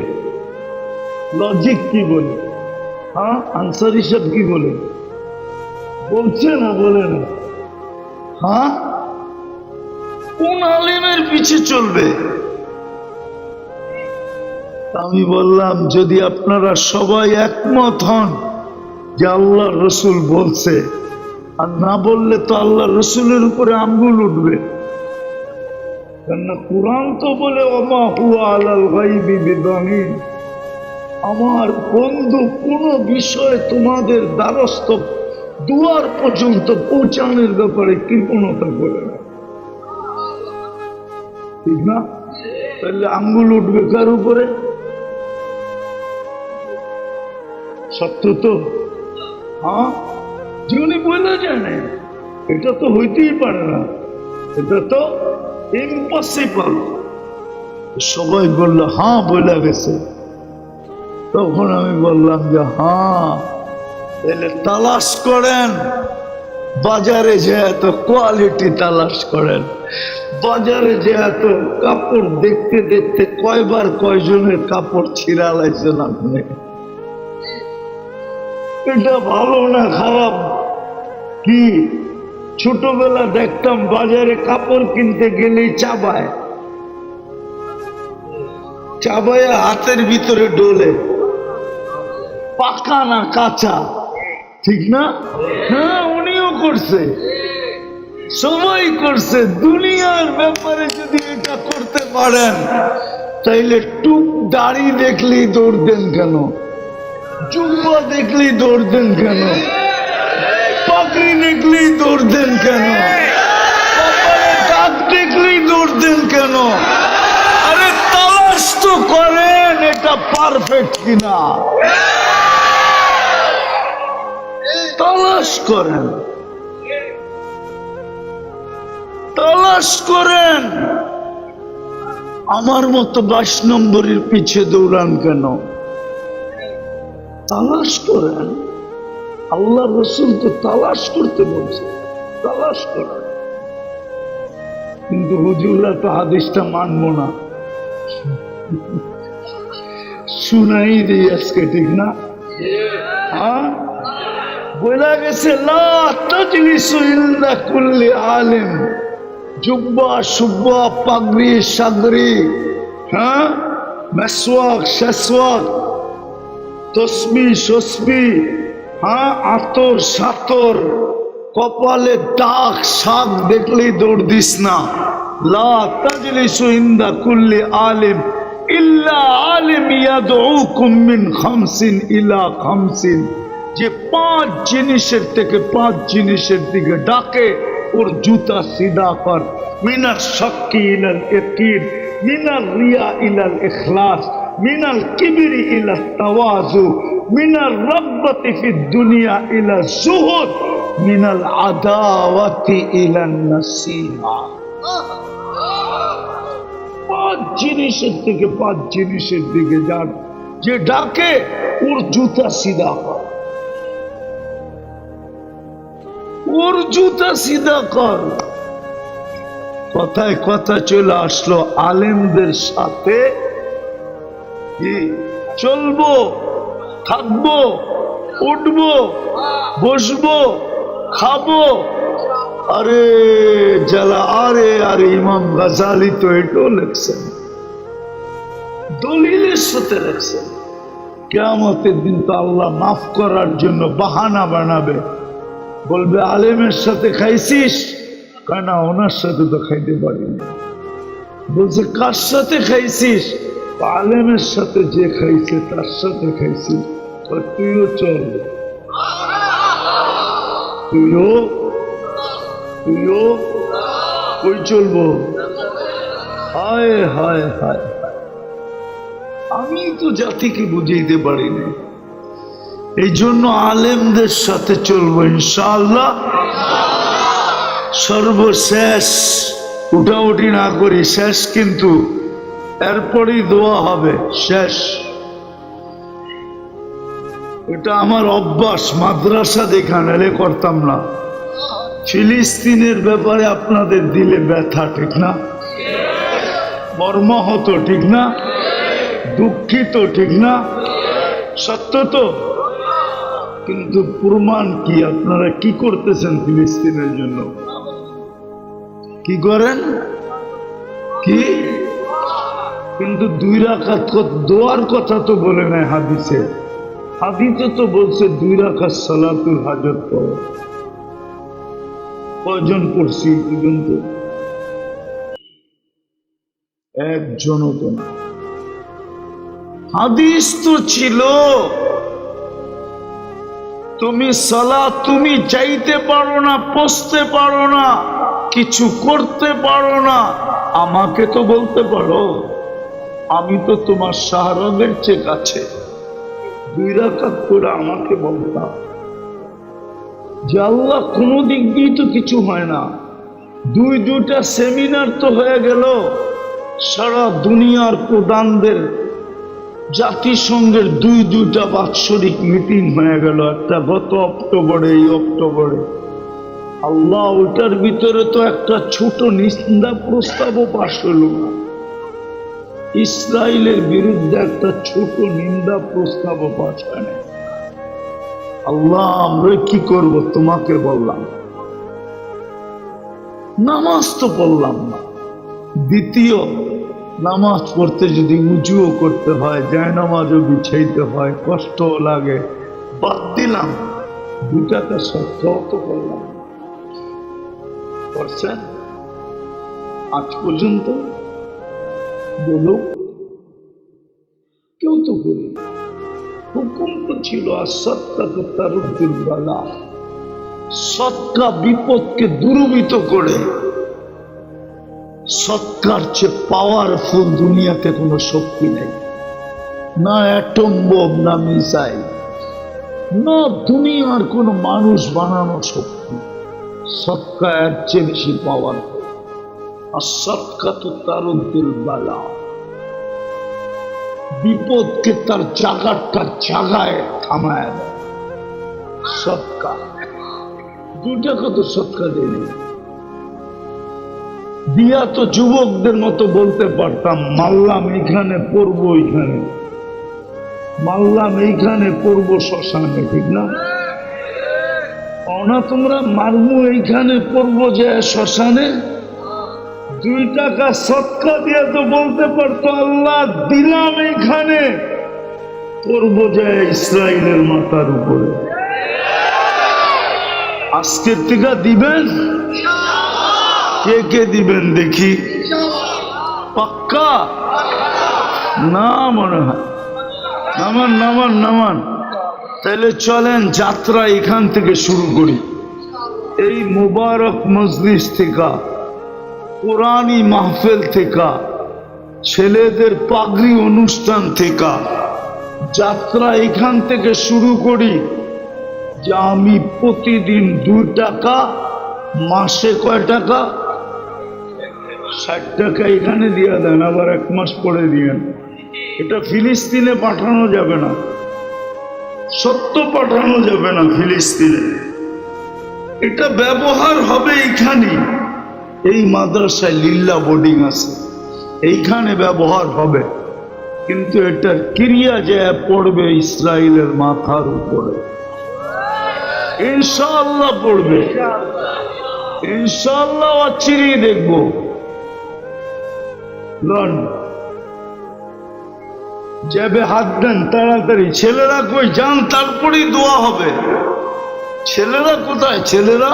লজিক কি বলে, আনসার হিসাব কি বলে? বলছে না বলে না? কোন আলেমের পিছে চলবে? আমি বললাম যদি আপনারা সবাই একমত হন যে আল্লাহ রসুল বলছে, আর না বললে তো আল্লাহ রসুলের উপরে আঙ্গুল উঠবে। কেননা কুরআন তো বলে ওমা হুয়া আলাল গায়বি বিদানিন, আমার বন্ধু কোন বিষয়ে তোমাদের দ্বারস্থ দুয়ার পর্যন্ত পৌঁছানোর ব্যাপারে কৃপণতা করে না, ঠিক না? তাহলে আঙ্গুল উঠবে কার উপরে? সত্য তো, হ্যাঁ, জীবনে বলে যায় না, এটা তো হইতেই পারে না, এটা তো ইম্পসিবল। সবাই বললো হ্যাঁ বলে গেছে। তখন আমি বললাম যে হ্যাঁ, তাহলে তালাশ করেন, বাজারে যে এত কোয়ালিটি তালাশ করেন, বাজারে যে এত কাপড় দেখতে দেখতে কয়বার কয়জনের কাপড় ছিঁড়া লাগছেন আপনি, এটা ভালো না খারাপ? কি ছোটবেলা দেখতাম বাজারে কাপড় কিনতে গেলেই চাবায় চাবায় হাতের ভিতরে ডোলে, পাকা না কাঁচা, ঠিক না? হ্যাঁ, উনিও করছে, সবাই করছে। দুনিয়ার ব্যাপারে যদি এটা করতে পারেন তাইলে টুক দাড়ি দেখলেই দৌড় দেন কেন? জুব্বা দেখলেই দৌড় দেন কেন? পাগড়ি দেখলেই দৌড় দেন কেন? কপালে দাগ দেখলেই দৌড় দেন কেন? আরে তালাশ তো করেন এটা পারফেক্ট কিনা, তালাশ করেন, তালাশ করেন। আমার মতো 22 নম্বরের পিছে দৌড়ান কেন? তালাশ করেন। আল্লাহ রসুল তো তালাশ করতে বলছে, তালাশ করেন। কিন্তু হুজুররা তো হাদিসটা মানবো না, শুনাই দিই আজকে, ঠিক না? হ্যাঁ, বলা গেছে লা তাজলিসু ইল্লা কুল্লি আলিম, জুব্বা সুব্বা পাগড়ি সাগরি, হ্যাঁ, মেসওয়াক শেসওয়াক, তসবি সসবি, হ্যাঁ, আতর সাতর, কপালে দাগ শাক দেখলেই দৌড় দিস না। লা তাজলিসু ইনদা কুল্লি আলিম ইল্লা আলিম ইয়াদউকুম মিন খামসিন ইলা খামসিন, যে 5 জিনিসের থেকে 5 জিনিসের দিকে ডাকে ওর জুতা সিধা কর। মিনাল শাক্কি ইলাল ইয়াকিন, মিনাল রিয়া ইলাল ইখলাস, মিনাল কিবরি ইলা তাওয়াজু, মিনাল রাগবাতি ফিদ দুনিয়া ইলা যুহুদ, মিনাল আদাওয়াতি ইলা নাসিহা। 5 জিনিসের থেকে 5 জিনিসের দিকে যান, যে ডাকে ওর জুতা সিধা কর, ওর জুতা সিধা কর। কথায় কথা চলে আসলো আলেমদের সাথে চলবো, থাকবো, উঠবো, বসবো, খাবো। আরে যারা, আরে আরে ইমাম গাজালি তো এটাও লেখছেন, দলিলের সাথে লেখছেন। কিয়ামতের দিন তো আল্লাহ মাফ করার জন্য বাহানা বানাবে, বলবে আলেমের সাথে খাইছিস? কেন, ওনার সাথে তো খাইতে পারিনি। বলছে কার সাথে খাইছিস? আলেমের সাথে, যে খাইছে তার সাথে খাইছিস। তুইও চল, তুইও কই চলবো? হায় হায় হায়, আমি তো জাতিকে বুঝাইতে পারিনি। এই জন্য আলেমদের সাথে চলবো ইনশাআল্লাহ। সর্বশেষ উঠাউঠি না করি, শেষ কিন্তু এরপরই দোয়া হবে, শেষ। এটা আমার অভ্যাস, মাদ্রাসা দেখা নালে করতাম না। ফিলিস্তিনের ব্যাপারে আপনাদের দিলে ব্যথা, ঠিক না? মর্মাহত, ঠিক না? দুঃখিত, ঠিক না? সত্য তো। কিন্তু প্রমাণ কি? আপনারা কি করতেছেন ফিলিস্তিনের জন্য? কি করেন? কি? কিন্তু 2 রাকাত দোয়ার কথা তো বলে নাই হাদিসে। হাদিসে তো বলছে 2 রাকাত সালাতুল হাজত পড়ো। কয়জন পড়ছি পর্যন্ত? একজনও তো না। হাদিস তো ছিল তুমি সালাত তুমি চাইতে পারো না, পৌঁছতে পারো না, কিছু করতে পারো না, আমাকে তো বলতে পারো। আমি তো তোমার শাহরগের চেয়ে কাছে। 2 রাকাত করে আমাকে বলতাম যে আল্লাহ কোনো দিক দিয়ে তো কিছু হয় না। 2টা সেমিনার তো হয়ে গেল, সারা দুনিয়ার প্রধানদের জাতিসংঘের 2টা বাৎসরিক মিটিং হয়ে গেল। একটা গত অক্টোবরে, এই অক্টোবরে। আল্লাহ, ওইটার ভিতরে তো একটা ছোট নিন্দা প্রস্তাবও পাশ হলো না। ইসরায়েলের বিরুদ্ধে একটা ছোট নিন্দা প্রস্তাবও পাশ হয় না। আল্লাহ, আমরা কি করব? তোমাকে বললাম। নামাজ তো পড়লাম না। দ্বিতীয়, নামাজ পড়তে যদি উজুও করতে হয়, জায়নামাজও বিছাইতে হয়, কষ্টও লাগে, বাদ দিলাম। 2 টাকা সত্ত্বেও তো করলাম। করছেন আজ পর্যন্ত? বলো, কেউ তো করি। হুকুম তো ছিল সৎকাকে তারুদ্দিন বালা, সৎকা বিপদকে দূরীভূত করে। সৎকার চেয়ে পাওয়ারফুল দুনিয়াতে কোনো শক্তি নেই, না অ্যাটম বোম, না মিসাইল, না দুনিয়ার কোনো মানুষ বানানো শক্তি। সৎকা এর চেয়ে বেশি পাওয়ারফুল। আর সৎকা তো তারুদ্দিন বালা, বিপদকে তার জায়গায় থামায় দেয়। সৎকা 2 টাকা তো সৎকা দেয়নি। দিয়া তো যুবকদের মতো বলতে পারতাম, মারলাম এইখানে পড়বো, এইখানে মারলাম, এইখানে পড়বো শ্মশানে, ঠিক না? না, তোমরা মারমু এইখানে পড়বো যে শ্মশানে। 2 টাকা সৎকা দিয়ে তো বলতে পারতো, আল্লাহ দিলাম এইখানে পড়বো যে ইসরায়েলের মাথার উপরে। আজকের থেকে দিবেন? কে কে দিবেন দেখি? পাক্কা না? মনে হয় নামান নামান নামান। তাহলে চলেন যাত্রা এখান থেকে শুরু করি। এই মুবারক মজলিস থেকে, কোরআনী মাহফিল থেকে, ছেলেদের পাগড়ি অনুষ্ঠান থেকে যাত্রা এখান থেকে শুরু করি যে আমি প্রতিদিন 2 টাকা, মাসে কয় টাকা? 60 টাকা এখানে দিয়ে দেন, আবার 1 মাস পরে দিয়েন। এটা ফিলিস্তিনে পাঠানো যাবে না, সত্য পাঠানো যাবে না ফিলিস্তিনে। এটা ব্যবহার হবে এইখানে। এই মাদ্রাসায় লিল্লা বোর্ডিং আছে, এইখানে ব্যবহার হবে, কিন্তু এটার ক্রিয়া যে পড়বে ইসরায়েলের মাথার উপরে। ইনশাআল্লাহ পড়বে, ইনশাআল্লাহ অচিরেই দেখবো। যাবে হাত দেন তাড়াতাড়ি। ছেলেরা কই যান, তারপরেই দোয়া হবে। ছেলেরা কোথায়? ছেলেরা